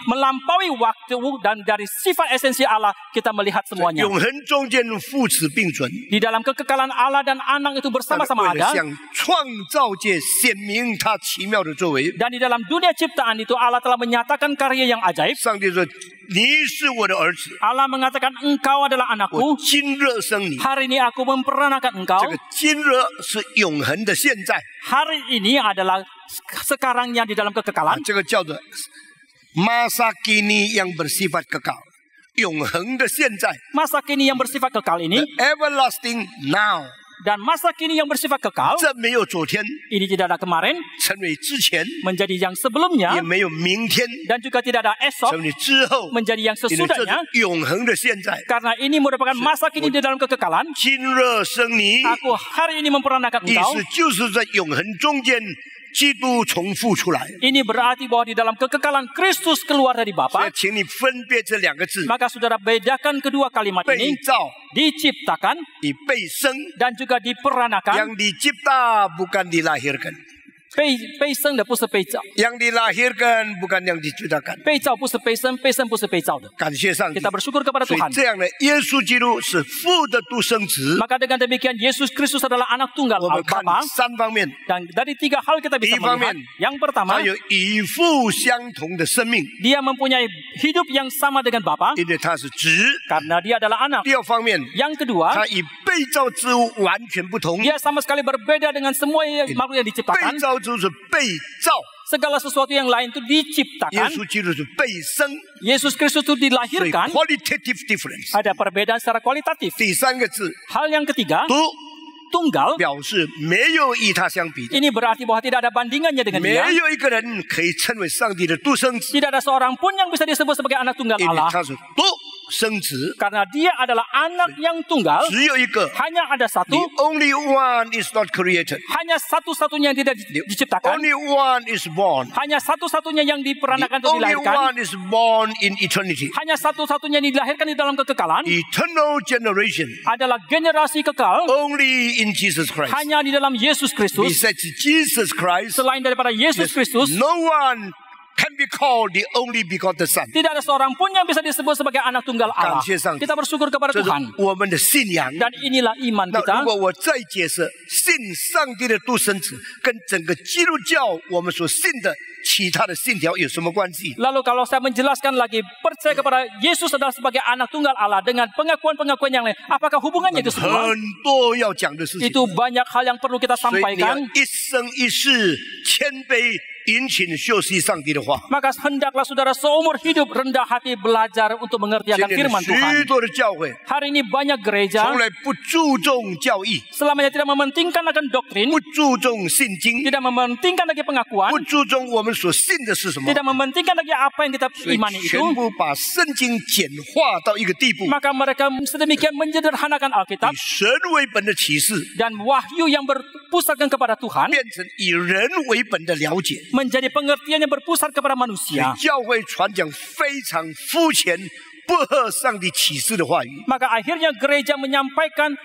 melampaui waktu dan dari sifat esensi Allah kita melihat semuanya. 永恒中间父子并存。 Di dalam kekekalan Allah dan anak itu 为 bersama-sama 了 ada. 向创造界显明他奇妙的作为， Dan di dalam dunia ciptaan itu Allah telah menyatakan karya yang ajaib. 上帝说：“你是我的儿子， Allah mengatakan engkau adalah 我 anakku. 今日生你。 Hari ini aku memperanakan engkau. 这个今日是永恒的现在， Hari ini adalah sekarangnya di dalam kekekalan. 这个叫做 masa kini yang bersifat kekal，永恒的现在 Masa kini yang bersifat kekal ini ，everlasting now。 dan masa kini yang bersifat kekal 这没有昨天， ini tidak ada kemarin 成为之前， menjadi yang sebelumnya 也没有明天， dan juga tidak ada esok 成为之后， menjadi yang 因为这 sesudahnya 是永恒的现在。 karena ini merupakan masa kini di dalam kekekalan. 今日生你， Aku hari ini memperanakan 意 engkau. 思就是在永恒中间，基督从父出来。 Ini berarti bahwa di dalam kekekalan Kristus keluar dari 所以 Bapa. 请你分别这两个字： Maka saudara bedakan kedua kalimat 被 ini, 造 diciptakan 与被生。 dan juga diperanakan. Yang dicipta bukan dilahirkan. 被生的不是被造， Yang dilahirkan bukan yang diciptakan. 被造不是被生，被生不是被造的。感谢上帝。 Kita bersyukur kepada 所以 Tuhan. 这样的耶稣基督是父的独生子。 Maka dengan demikian Yesus Kristus adalah anak tunggal 我们看 Bapa. 3方面， Dan dari 3 hal kita bisa Di melihat.方面, Yang pertama, 他有与父相同的生命， dia mempunyai hidup yang sama dengan Bapa 因为他是子。 karena dia adalah anak. 第二方面， Yang kedua, 他与被造之物完全不同。 dia sama sekali berbeda dengan semua makhluk yang 被 diciptakan. 造之物是被造， Segala sesuatu yang lain itu 耶 diciptakan. 稣基督是被生， Yesus Kristus itu 所以 dilahirkan. qualitative difference。 Ada perbedaan secara kualitatif. 第三个字， Hal yang ketiga, 独 tunggal. 表示没有与他相比的， Ini berarti bahwa tidak ada bandingannya dengan 没 dia. 有一个人可以称为上帝的独生子， Tidak ada seorang pun yang bisa disebut sebagai anak tunggal 因为 Allah. 他是独生子， Karena dia adalah anak yang tunggal. 只有一个。 Hanya ada The satu. only one is not created. Hanya satu-satunya yang tidak diciptakan. Only one is born. Hanya satu-satunya yang The diperanakan atau only dilahirkan. one is born in eternity. Hanya satu-satunya yang dilahirkan di dalam kekekalan. Eternal generation. Adalah generasi kekal. Only in Jesus Christ. Hanya di dalam Yesus Kristus. Besides Jesus Christ, Selain daripada Yesus Kristus, no one can be called the only begotten Son. tidak ada seorang pun yang bisa disebut sebagai anak tunggal Allah. Kita bersyukur kepada 这是 Tuhan. 我们的信仰。 Dan inilah iman 那 kita. 如果我再解释信上帝的独生子跟整个基督教我们所信的其他的信条有什么关系？ Lalu kalau saya menjelaskan lagi, percaya kepada Yesus adalah sebagai anak tunggal Allah dengan pengakuan-pengakuan yang lain, apakah hubungannya itu semua? 很多要讲的事情。 Itu banyak hal yang perlu kita 所以你要 sampaikan. 一生一世谦卑殷勤学习上帝的话。 Maka hendaklah saudara seumur hidup rendah hati belajar untuk mengerti 今 akan 天 firman 许 Tuhan. 多的教会 Hari ini banyak gereja 从来不注重教义， selamanya tidak mementingkan akan doktrin, 不注重信经， tidak mementingkan lagi pengakuan, 不注重我们所信的是什么， tidak mementingkan lagi apa yang kita 所以 imani 全 itu. 部把圣经简化到一个地步， Maka mereka sedemikian menyederhanakan 以 Alkitab 神为本的启示 dan wahyu yang berpusatkan kepada Tuhan 变成以人为本的了解。 menjadi pengertian yang berpusat kepada 所 manusia. 以教会传讲非常肤浅、不合上帝启示的话语。 Maka akhirnya gereja menyampaikan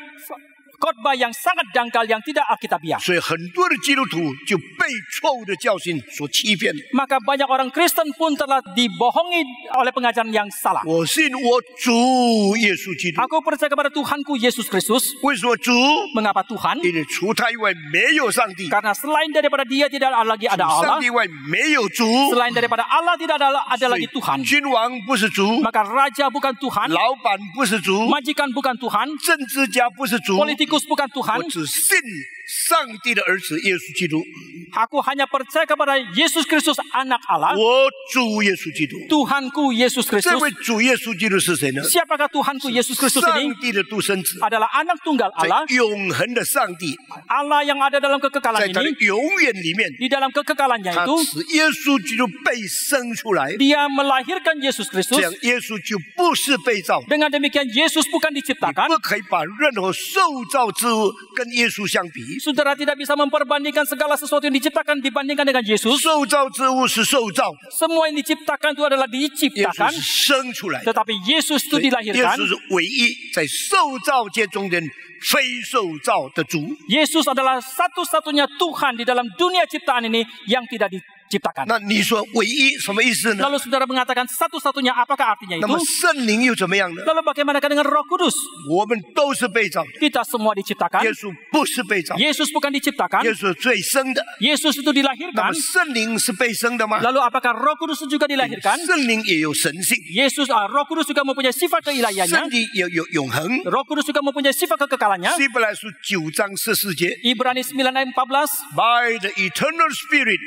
khotbah yang sangat dangkal yang tidak alkitabiah. 所以很多的基督徒就被错误的教训所欺骗了。 Maka banyak orang Kristen pun telah dibohongi oleh pengajaran yang salah. 我信我主耶稣基督。 Aku percaya kepada Tuhanku Yesus Kristus. 为什么主？ Mengapa Tuhan? 因为除他以外没有上帝， Karena selain daripada Dia tidak lagi ada 上 Allah. 帝以外没有主。 Selain daripada Allah tidak ada 所 lagi 以 Tuhan. 君王不是主， Maka raja bukan Tuhan, 老板不是主， majikan bukan Tuhan, 政治家不是主。 politikus bukan Tuhan. 我只信上帝的儿子耶稣基督， Aku hanya percaya kepada Yesus Kristus anak Allah, 我主耶稣基督。 Tuhanku Yesus 这 Kristus. 位主耶稣基督是谁呢？ Siapakah Tuhanku Yesus Kristus 上 ini? 帝的独生子， Adalah anak tunggal 在 Allah, 永恒的上帝， Allah yang ada dalam 在 kekekalan 他的 ini. 永远里面， Di dalam kekekalannya 他 itu, 使耶稣基督被生出来， Dia melahirkan Yesus 这 Kristus. 样耶稣就不是被造。 Dengan demikian Yesus bukan 你 diciptakan. 不可以把任何受造之物跟耶稣相比。 Saudara tidak bisa memperbandingkan segala sesuatu yang diciptakan dibandingkan dengan Yesus. 受造之物是受造的， Semua yang diciptakan itu adalah 耶稣 diciptakan, 是生出来的。 tetapi Yesus itu 耶 dilahirkan. 稣是唯一在受造界中间非受造的主。 Yesus adalah satu-satunya Tuhan di dalam dunia ciptaan ini yang tidak diciptakan. 那你说唯一什么意思呢？ Lalu saudara mengatakan satu-satunya, apakah artinya 那 itu? 么圣灵又怎么样呢？ Lalu bagaimana dengan Roh Kudus? 我们都是被造的， Kita semua diciptakan. 耶稣不是被造， Yesus bukan diciptakan. 耶稣是最生的。 Yesus itu 那 dilahirkan. 么圣灵是被生的吗？ Lalu apakah Roh Kudus juga dilahirkan? 圣灵也有神性， Roh Kudus juga mempunyai sifat 圣 keilahiannya. 灵也有永恒。 Roh Kudus juga mempunyai sifat kekekalannya. 希伯来书9章14节 Ibrani 9 ayat 14. ，By the eternal Spirit,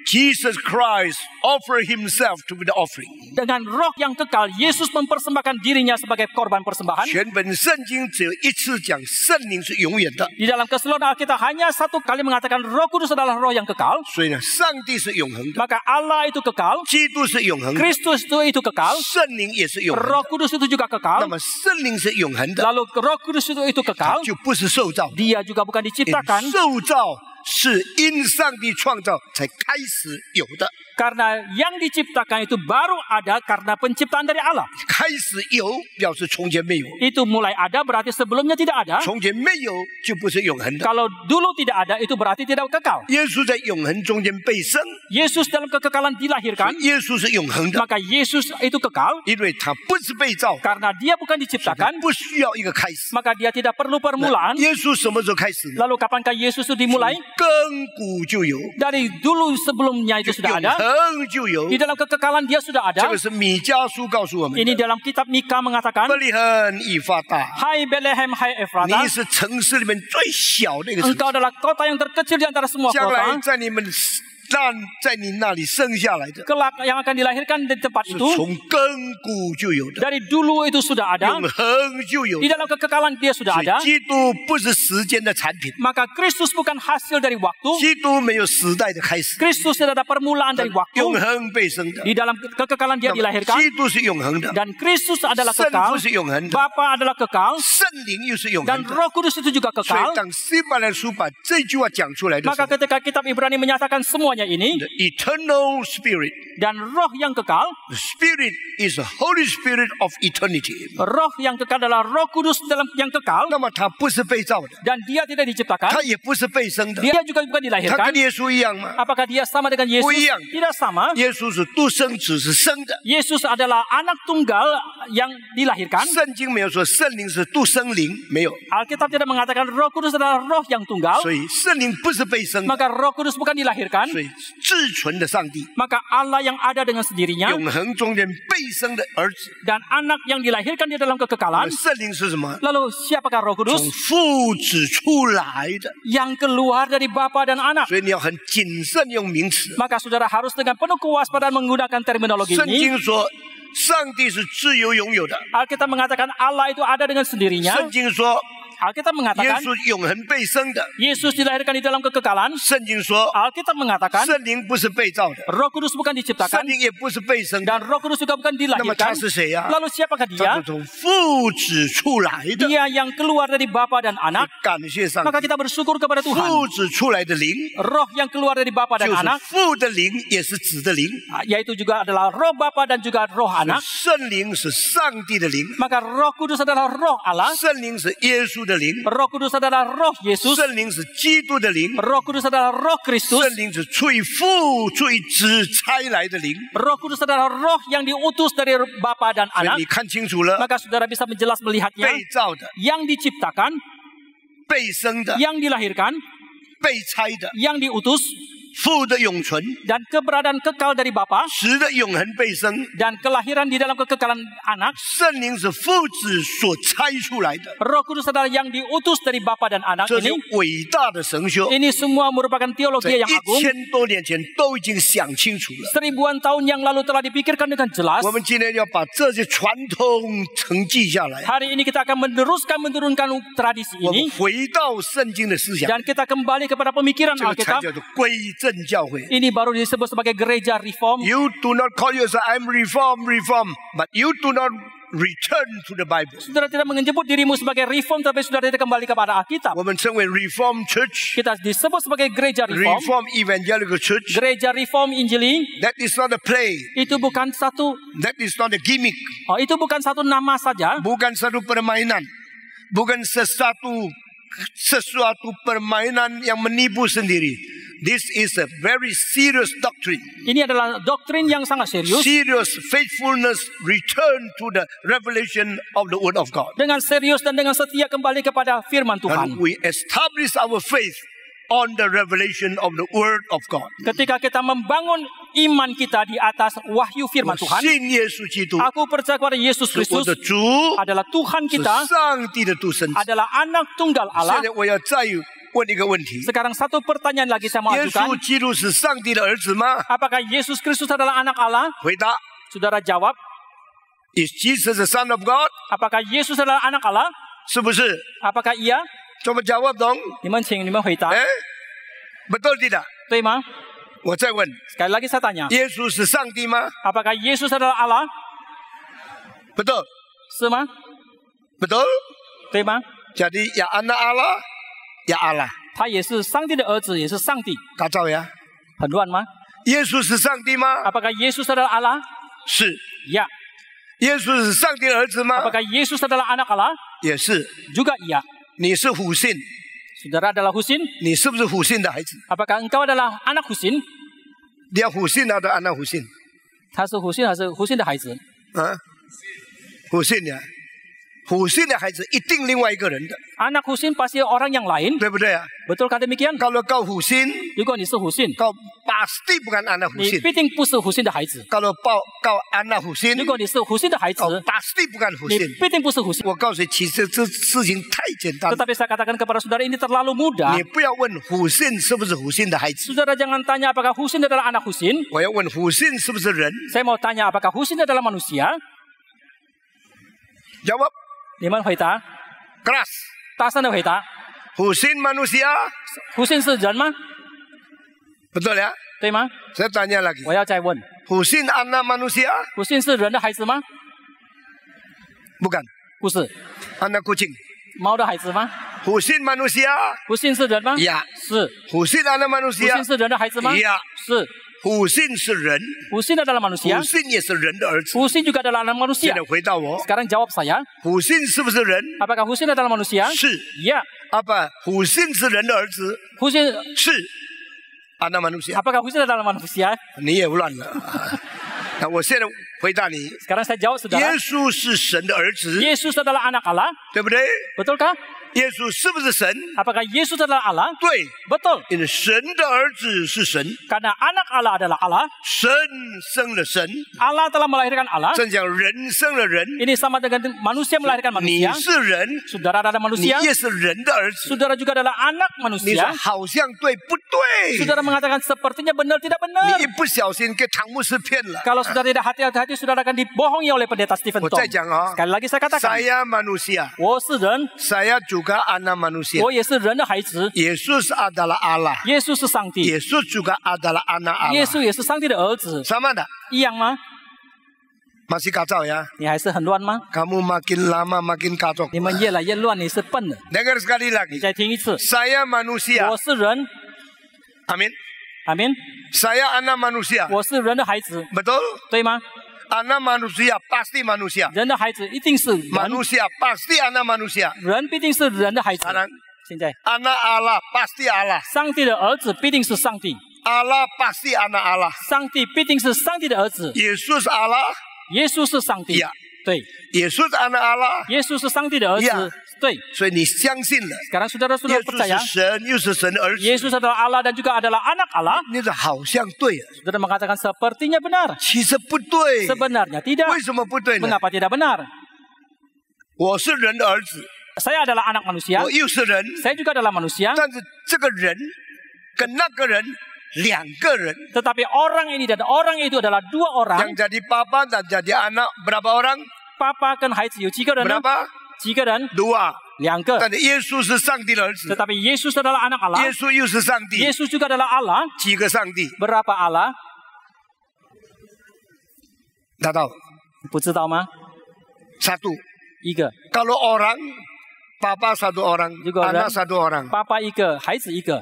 Jesus Christ offered Himself to be the offering。 Dengan roh yang kekal, Yesus mempersembahkan dirinya sebagai korban persembahan. 全本圣经只有一次讲圣灵是永远的， Di dalam keseluruhan Alkitab hanya satu kali mengatakan Roh Kudus adalah roh yang kekal. 所以呢，上帝是永恒的， Maka Allah itu kekal, 基督是永恒的， Kristus itu kekal, 圣灵也是永恒 Roh 的。 Kudus itu juga 那 kekal. 么圣灵是永恒的， Lalu Roh Kudus itu 它 kekal, 就不是受造的。 Dia juga bukan 因为 diciptakan. 受造是因上帝创造才开始有的， Karena yang diciptakan itu baru ada karena penciptaan dari Allah. 开始有表示从前没有， Itu mulai ada berarti sebelumnya tidak ada. 从前没有就不是永恒的。 Kalau dulu tidak ada itu berarti tidak kekal. 耶稣在永恒中间被生， Yesus dalam kekekalan dilahirkan, 耶稣是永恒的， maka Yesus itu kekal 因为他不是被造， karena Dia bukan 他 diciptakan, 不需要一个开始。 maka Dia tidak perlu 那 permulaan. 耶稣什么时候开始呢？ Lalu kapankah Yesus itu dimulai? 亘古就有， Dari dulu sebelumnya itu 永 sudah ada. 恒就有。 Di dalam kekekalan Dia sudah 这 ada. 个是米迦书告诉我们 Ini 的。 dalam kitab Mika mengatakan, 伯利恒以法大， Hai Bethlehem, hai 你 Efrata, 是城市里面最小的一个城市， engkau adalah kota yang terkecil di antara semua 将来 kota. 在你那里生下来的， Kelak yang akan dilahirkan di tempat 是 itu, 从亘古就有的， dari dulu itu sudah ada. 永恒就有 Di 的。 dalam kekekalan Dia sudah 所以 ada. 基督不是时间的产品， Maka Kristus bukan hasil dari waktu. 基督没有时代的开始， Kristus tidak ada permulaan dari 永 waktu. 恒被生的。 Di dalam kekekalan Dia 那么 dilahirkan. 基督是永恒的， Dan Kristus adalah 圣 kekal. 父是永恒的， Bapa adalah kekal. 圣灵又是永恒 Dan 的。 Roh Kudus itu juga 所 kekal. 以当希伯来书把这句话讲出来的时 Maka 候 ketika kitab Ibrani menyatakan semuanya ini, ，the eternal spirit。 dan roh yang kekal, The Spirit is the Holy Spirit of eternity。 roh yang kekal adalah Roh Kudus dalam yang kekal, 那么他不是被造的， dan Dia tidak diciptakan. 他也不是被生的， Dia juga bukan 他 dilahirkan. 跟耶稣一样吗？ Apakah Dia sama dengan Yesus? Bukan. Tidak sama. 耶稣是独生子，是生的。 Yesus adalah anak tunggal yang dilahirkan. 圣经没有说圣灵是独生灵，没有， Alkitab tidak mengatakan Roh Kudus adalah roh yang tunggal. 所以圣灵不是被生的。 Maka Roh Kudus bukan dilahirkan. 所以以自存的上帝， Maka Allah yang ada dengan sendirinya 永恒中间被生的儿子， dan anak yang dilahirkan di dalam kekekalan. 圣灵是什么？ Lalu siapakah Roh 从 Kudus? 父子出来的。 Yang keluar dari Bapa dan Anak. 所以你要很谨慎用名词。 Maka saudara harus dengan penuh kewaspadaan menggunakan terminologi 圣 ini. 经说，上帝是自由拥有的。 Alkitab mengatakan Allah itu ada dengan sendirinya. 圣经说， Alkitab 耶 mengatakan 稣永恒被生的。 Yesus dilahirkan di dalam kekekalan. 圣经说， Alkitab mengatakan 圣灵不是被造的， Roh Kudus bukan 圣 diciptakan 灵也不是被生的， dan Roh Kudus juga bukan 那么他 dilahirkan. 是谁呀？ Lalu siapakah 他 dia? 是从父子出来的。 Dia yang keluar dari Bapa dan Anak. 感谢上 Maka 帝， kita bersyukur kepada Tuhan. 父子出来的灵 Roh yang keluar dari Bapa 就 dan 是 Anak, 父的灵，也是子的灵。 yaitu juga adalah Roh Bapa dan juga Roh Anak. 圣灵是上帝的灵， Maka Roh Kudus adalah Roh Allah. 圣灵是耶稣的灵， Roh Kudus adalah Roh Yesus. 圣灵是基督的灵， Roh Kudus adalah Roh Kristus. 圣灵是出于父、出于子差来的灵。 Roh Kudus adalah Roh yang diutus dari Bapa dan 所以 Anak. 你看清楚了， Maka saudara bisa menjelas melihatnya. 被造的、 Yang diciptakan, 被生的、 yang dilahirkan, 被差的、 yang diutus, 父的永存、 dan keberadaan kekal dari Bapa 子的永恒被生。 dan kelahiran di dalam kekekalan Anak. 圣灵是父子所差出来的， Roh Kudus adalah yang diutus dari Bapa dan Anak 这是 ini. 伟大的神学， Ini semua merupakan 在 teologi yang agung. 1000多年前都已经想清楚了。 Seribuan tahun yang lalu telah dipikirkan dengan jelas. 我们今天要把这些传统承继下来， Hari ini kita akan menurunkan tradisi 我们 ini 回到圣经的思想， dan kita kembali kepada pemikiran 这个才 Alkitab. 叫做归正教会。 Ini baru disebut sebagai gereja reform. You do not call yourself I'm reform, but you do not return to the Bible. Saudara tidak menyebut dirimu sebagai reform, tapi saudara tidak kembali kepada Alkitab. 我们称为 Reform Church, Kita disebut sebagai gereja reform. Reform Evangelical Church. Gereja reform Injili That is not a play. itu bukan satu, That is not a gimmick. itu bukan satu nama saja. Bukan satu permainan. Bukan sesuatu permainan yang menipu sendiri. This is a very serious doctrine. Ini adalah doktrin yang sangat serius. Serious faithfulness return to the revelation of the Word of God. Dengan serius dan dengan setia kembali kepada firman Tuhan. And we establish our faith on the revelation of the Word of God. Ketika kita membangun iman kita di atas wahyu firman Tuhan, 信耶稣基督 aku percaya kepada Yesus 是我 Kristus 的主， adalah Tuhan 是 kita, 上帝的独生子。 adalah anak tunggal 现 Allah. 在我要再问一个问题： Sekarang satu pertanyaan lagi saya mau 耶 ajukan. 稣基督是上帝的儿子吗？ Apakah Yesus Kristus adalah anak Allah? 回答 Saudara jawab.：Is Jesus the Son of God？ Apakah Yesus adalah anak Allah? 是不是？ Apakah ia? 怎么jawab dong？你们请你们回答， 哎，betul tidak？ 对吗？ 我再问： Sekali lagi saya tanya. 耶稣是上帝吗？ Apakah Yesus adalah Allah? betul， 是吗？ betul。对吗？ Jadi ya anak Allah, ya Allah。他也是上帝的儿子，也是上帝。 Kacau ya？ 很乱吗？ 耶稣是上帝吗？ Apakah Yesus adalah Allah? 是。 Ya. 耶稣是上帝的儿子吗？ Apakah Yesus adalah anak Allah? 也是。 Juga iya. 你是虎信， Saudara adalah Husin? 你是不是虎信的孩子？ Apakah engkau adalah anak Husin? 你要虎信啊，的anak虎信他是Husin还是Husin的孩子？啊？虎信呀，虎信的孩子一定另外一个人的， Anak Husin pasti orang yang lain. 对不对啊？ Betulkah demikian? Kalau kau husin, 如果你是 Husin, kau pasti bukan anak 你 husin. 必定不是 Husin 的孩子。 Kalau kau anak husin, 如果你是 Husin 的孩子， kau pasti bukan 你 husin. 必定不是 Husin。 我告诉你，其实这事情太简单了， Tetapi saya katakan kepada saudara ini terlalu mudah. 你不要问虎信是不是虎信的孩子， Saudara jangan tanya apakah Husin adalah anak Husin. 我要问虎信是不是人。 Saya mau tanya apakah Husin adalah manusia. Jawab 你们回答， keras. 大声的回答。 Husin manusia, Husin 是人吗？ betul ya? 对吗？ Saya tanya lagi. 我要再问， Husin anak manusia? Husin 是人的孩子吗？ Bukan. 不是， Anak kucing. 猫的孩子吗？ Husin manusia? Husin 是人吗？ Ya. 是。 Husin anak manusia? Husin 是人的孩子吗？ Ya. 是。 Husin 是人， Husin adalah manusia. Husin 也是人的儿子。 Husin juga adalah anak 现 manusia. 在回到我， Sekarang jawab saya, 虎信是不是人？ apakah Husin adalah manusia? 是。 Ya. 不，虎信是人的儿子， Husin, 是。anak manusia， apakah Husin adalah manusia? 你也乱了。那我现在回答你， Sekarang saya jawab 耶 saudara, 稣是神的儿子， Yesus adalah anak Allah. 对不对？ Betulkah? 耶稣是不是神？ Apakah Yesus adalah Allah? 对， Betul. 因为神的儿子是神， Karena anak Allah adalah Allah. 神生了神， Allah telah melahirkan Allah. 正讲人生了人， Ini sama dengan manusia melahirkan 你 manusia. 是人， Saudara adalah 你 manusia. 也是人的儿子。 Saudara juga adalah anak 你说 manusia. 好像对不对？ Saudara mengatakan sepertinya benar tidak benar. 你一不小心给唐牧师骗了。 Kalau saudara tidak hati-hati, saudara akan dibohongi oleh pendeta Stephen 我 Tong. 再讲啊， Sekali lagi saya katakan, saya manusia, 我是人， saya juga anak manusia. 我也是人的孩子。 Yesus adalah Allah. 耶稣是上帝， Yesus juga adalah anak 耶 Allah. 稣也是上帝的儿子， Sama tak? 一样吗？ Masih kacau ya? 你还是很乱吗？ Kamu makin lama makin kacau. 你们越来越乱，你是笨的。 Dengar sekali 你 lagi. 再听一次， Saya manusia. 我是人， Amin. 阿明， Saya anak manusia. 我是人的孩子， Betul? 对吗？ Anak manusia pasti manusia. 人的孩子一定是人， Manusia pasti anak manusia. 人必定是人的孩子。 Sekarang 现在， anak Allah pasti Allah. 上帝的儿子必定是上帝， Allah pasti anak Allah. 上帝必定是上帝的儿子。 Yesus Allah. 耶稣是上帝 Ya. 对， Yesus anak Allah. 耶稣是上帝的儿子 Ya. 对。所以你相信了， Sekarang saudara 耶 percaya 稣是神，又是神的儿子， Yesus adalah Allah dan juga adalah anak Allah. 那个好像对了， Saudara mengatakan sepertinya benar. 其实不对。 Sebenarnya tidak. 为什么不对呢？ Mengapa tidak benar? 我是人的儿子， Saya adalah anak manusia. 我又是人， Saya juga adalah manusia. 但是这个人跟那个人两个人， Tetapi orang ini dan orang itu adalah dua orang. yang jadi papa dan jadi anak berapa orang？ Papa 跟孩子有几个人呢？ berapa？ 几个人？ 2。 两个。但是耶稣是上帝的儿子， Tetapi Yesus adalah anak Allah. 耶稣又是上帝， Yesus juga adalah Allah. 几个上帝？ Berapa Allah? 大到不知道吗？ satu。 一个。 Kalau orang, papa satu orang, Juga anak orang. satu orang, Papa 一个，孩子一个。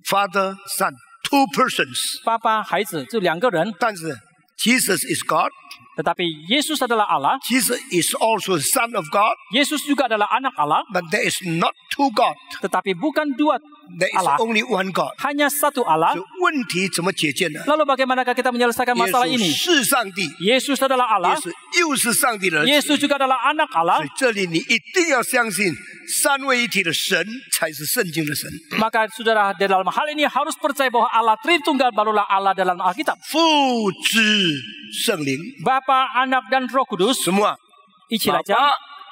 father, son, 2 persons。 爸爸、孩子就两个人。但是 Jesus is God, Tetapi Yesus adalah Allah. Jesus is also Son of God, Yesus juga adalah anak Allah. but there is not 2 God, Tetapi bukan dua there is Allah. only 1 God。 Hanya satu Allah. 所以问题怎么解决呢？ Lalu bagaimanakah kita menyelesaikan 耶 masalah 稣 ini? 是上帝， Yesus adalah 耶 Allah. 稣又是上帝的儿子。 Yesus juga adalah anak Allah. 所以这里你一定要相信三位一体的神才是圣经的神。 Maka saudara di dalam hal ini harus percaya bahwa Allah Tritunggal barulah Allah dalam Alkitab. 父子圣灵， Bapa, Anak dan Roh Kudus 什么？ 一起来讲。 Bapa,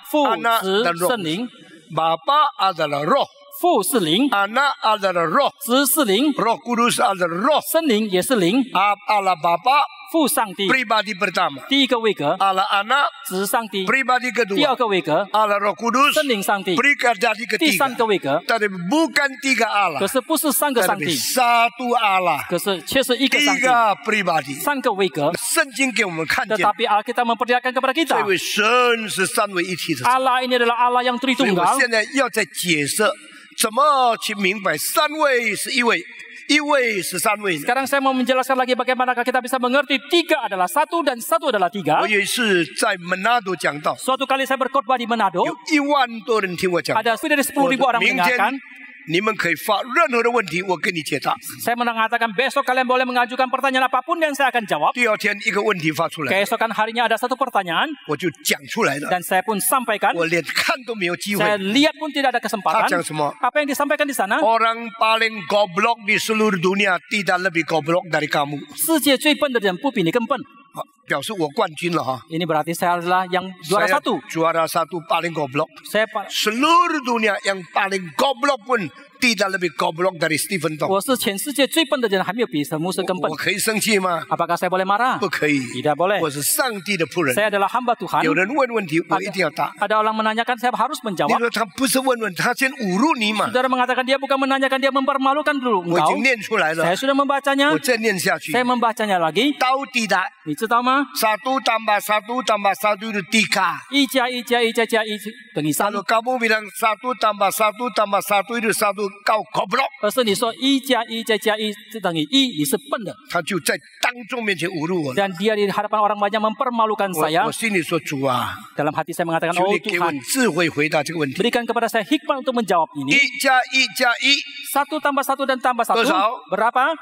父 Anak 子 dan Roh 圣灵， Bapa adalah roh, 父是灵， Anak adalah roh, 子是灵， Roh Kudus adalah roh. 圣灵也是灵。 Allah Bapa 父上帝 pribadi pertama, 第一个位格， Allah Anak 子上帝 pribadi 第二 kedua, 个位格， Allah Roh Kudus 圣灵上帝 pribadi 第三 ketiga. 个位格。 Tapi bukan 3 Allah, 可是不是三个上 tapi 帝， 1 Allah, 可是却是一个上帝， 3 pribadi. 三个位格。圣经给我们看见， Tetapi Alkitab memperlihatkan kepada kita, 这位神是三位一体的神。 Allah ini adalah Allah yang 所以我 Tritunggal. 现在要再解释怎么去明白三位是一位，一位是三位呢？ Sekarang saya mau menjelaskan lagi bagaimanakah kita bisa mengerti tiga adalah satu dan satu adalah tiga. 我有一次在门纳多讲到， Suatu kali saya berkhotbah di Manado, 有1万多人听我讲， ada lebih dari 10.000 orang 明天 mendengarkan. 你们可以发任何的问题，我给你解答。 Saya mengatakan besok kalian boleh mengajukan pertanyaan apapun dan saya akan jawab. 第二天一个问题发出来， Keesokan harinya ada satu pertanyaan 我就讲出来了， dan saya pun sampaikan. 我连看都没有机 Saya 会。 lihat pun tidak ada 他 kesempatan. 讲什么？ Apa yang disampaikan di sana? Orang paling goblok di seluruh dunia tidak lebih goblok dari kamu。 世界最笨的人不比你更笨。好，表示我冠军了哈。 Ini berarti saya adalah yang juara Saya satu. juara 1 paling goblok. Saya Seluruh dunia yang paling goblok pun tidak lebih goblok dari Stephen Tong. 我是全世界最笨的人，还没有比神牧师更笨我。可以生气吗？ Apakah saya boleh marah? 不可以。 Tidak boleh. 我是上帝的仆人。 Saya adalah hamba Tuhan. 有人问问题，我一定要答。 Ada orang menanyakan, saya harus 你 menjawab. 说他不是问问，他先侮辱你嘛？ Saudara mengatakan dia bukan menanyakan, dia mempermalukan dulu 我已 engkau. 经念出来了 Saya，sudah membacanya. 我再念下去。 Saya membacanya lagi. 到底的 你知道吗？ 1 tambah 1 tambah 1 itu 3. 一加一加一加加一等于三。 Kalau kamu bilang 1 tambah 1 tambah 1 itu 1, kau goblok， 而是你说一加一加加一等于一，你是笨的。他就在当众面前侮辱我了。 Dan dia di hadapan orang banyak mempermalukan saya. 我心里说主啊， Dalam hati saya mengatakan, 求 oh 你给我 Tuhan, 智慧回答这个问题。 berikan kepada saya hikmah untuk menjawab ini. 1加1加1 Satu tambah satu dan tambah satu. Total. Berapa?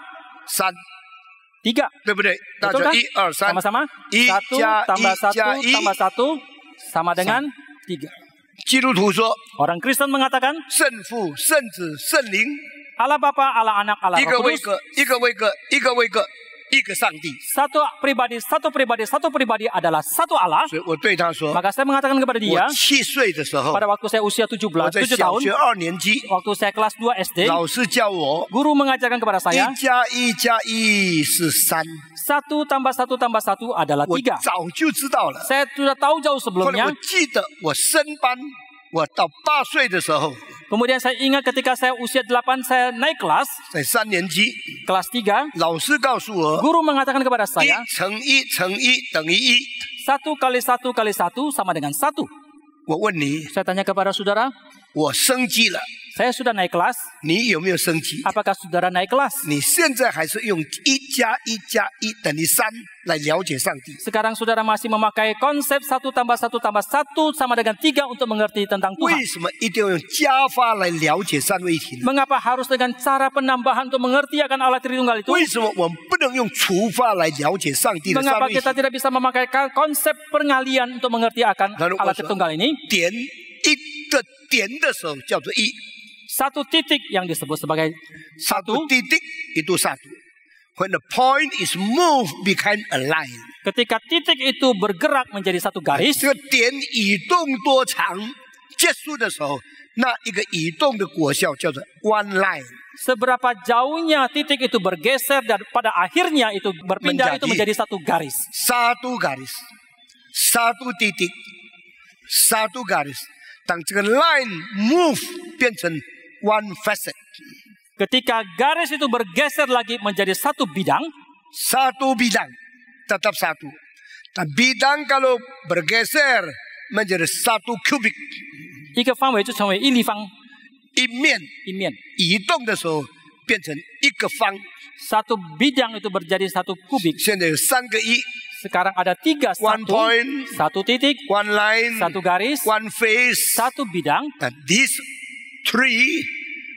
3， Tiga. 对不对？大 Betul 家 kan? 1 2 3， Sama-sama. 1 Satu 加 tambah 1 satu 加 tambah 1， satu sama dengan tiga. 基督徒说 Orang Kristen mengatakan 圣父、圣子、圣灵， Allah Bapa, Allah Anak, Allah 一个 Roh 为 Kudus. 个，一个为个，一个为个，一个上帝。 Satu pribadi, satu pribadi, satu pribadi adalah satu Allah. 所以我对他说， Maka saya mengatakan kepada 我 dia 7岁的时候， pada waktu saya usia 我在 7 小 tahun, 学2年级， waktu saya kelas 2 SD, 老师教我 guru mengajarkan kepada saya 1加1加1是3， 1 tambah 1 tambah 1 adalah 我 3. 早就知道了。 Saya sudah tahu jauh 后来 sebelumnya. 我记得我升班，我到8岁的时候， Kemudian saya ingat ketika saya usia 8 saya naik kelas, 在3年级， kelas 3, 老师告诉我 guru mengatakan kepada 1 saya 乘1乘1等于1。 1 kali 1 kali 1 sama dengan 1. 我问你， Saya tanya kepada saudara, 我升级了， saya sudah naik kelas, 你有没有升级？ apakah saudara naik kelas? 你现在还是用1加1加1等于3来了解上帝？ Sekarang saudara masih memakai konsep 1 tambah 1 tambah 1 sama dengan 3 untuk mengerti tentang Tuhan. 为什么一定要用加法来了解三位一体呢？ Mengapa harus dengan cara penambahan untuk mengerti akan Allah Tritunggal itu? 为什么我们不能用除法来了解上帝的三 Mengapa 位一体？ kita tidak bisa memakai konsep pengalian untuk mengerti akan Lalu Allah maksud- Tritunggal ini? 点一的点的时候叫做一， Satu titik yang disebut sebagai satu satu. titik itu satu. When the point is moved become a line， Ketika titik itu bergerak menjadi satu garis, 这个点移动多长结束的时候，那一个移动的果效叫做 one line。 seberapa jauhnya titik itu bergeser dan pada akhirnya itu berpindah itu menjadi satu garis. satu garis, satu titik, satu garis。当这个 line move 变成 one facet， Ketika garis itu bergeser lagi menjadi satu bidang, satu bidang tetap satu. Dan bidang kalau bergeser menjadi satu kubik， 一个范围就成为一立方一面一面，移动的时候变成一个方。 satu bidang itu menjadi satu kubik. 现在有3个一 Sekarang ada 3, One point. satu titik, ，one line， satu garis, one phase。 satu bidang. And these three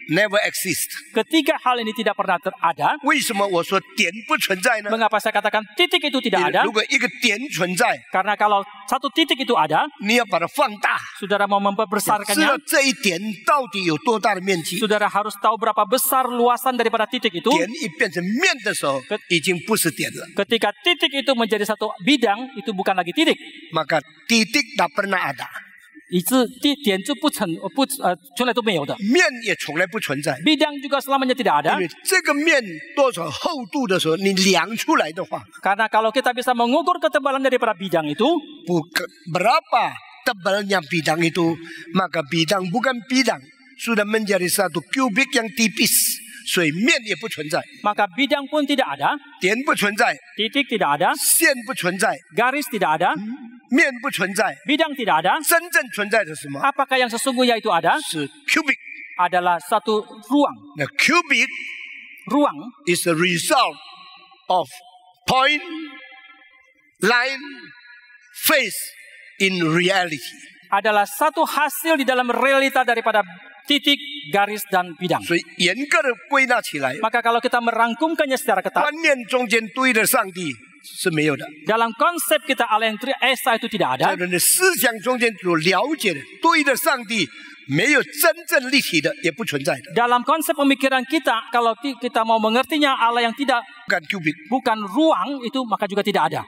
never exist。 Ketiga hal ini tidak pernah ada. 为什么我说点不存在呢？ Mengapa saya katakan titik itu tidak ada? 如果一个点存在， Karena kalau satu titik itu ada, 你要把它放大， saudara mau 知道 memperbesarkannya, 这一点到底有多大的面积。 saudara harus tahu berapa besar luasan daripada titik itu. 点一变成面的时候，已经不是点了。 Ketika titik itu menjadi satu bidang, itu bukan lagi titik. Maka titik tak pernah ada， Itu点就从来都没有的。面也从来不存在。 Bidang juga selamanya tidak ada. 因为这个面多少厚度的时候，你量出来的话， Karena kalau kita bisa mengukur ketebalan daripada bidang itu, berapa tebalnya bidang itu, maka bidang bukan bidang sudah menjadi satu kubik yang tipis，所以面也不存在， maka bidang pun tidak ada, 点不存在， titik tidak ada, 线不存在， garis tidak ada, 面不存在， bidang tidak ada. 真正存在的是什么？ Apakah yang sesungguhnya itu ada? 是 cubic。 Adalah satu ruang. The cubic Ruang is the result of point, line, phase in reality。 adalah satu hasil di dalam realita daripada titik, garis, dan bidang. 所以严格的归纳起来， Maka kalau kita merangkumkannya secara ketat, 观念中间堆的上帝是没有的， dalam konsep kita Allah yang Esa itu tidak 在 ada. 人的思想中间所了解的堆的上帝，没有真正立体的，也不存在的。 Dalam konsep pemikiran kita, kalau kita mau mengertinya Allah yang tidak 干 cubic bukan ruang itu maka juga tidak ada.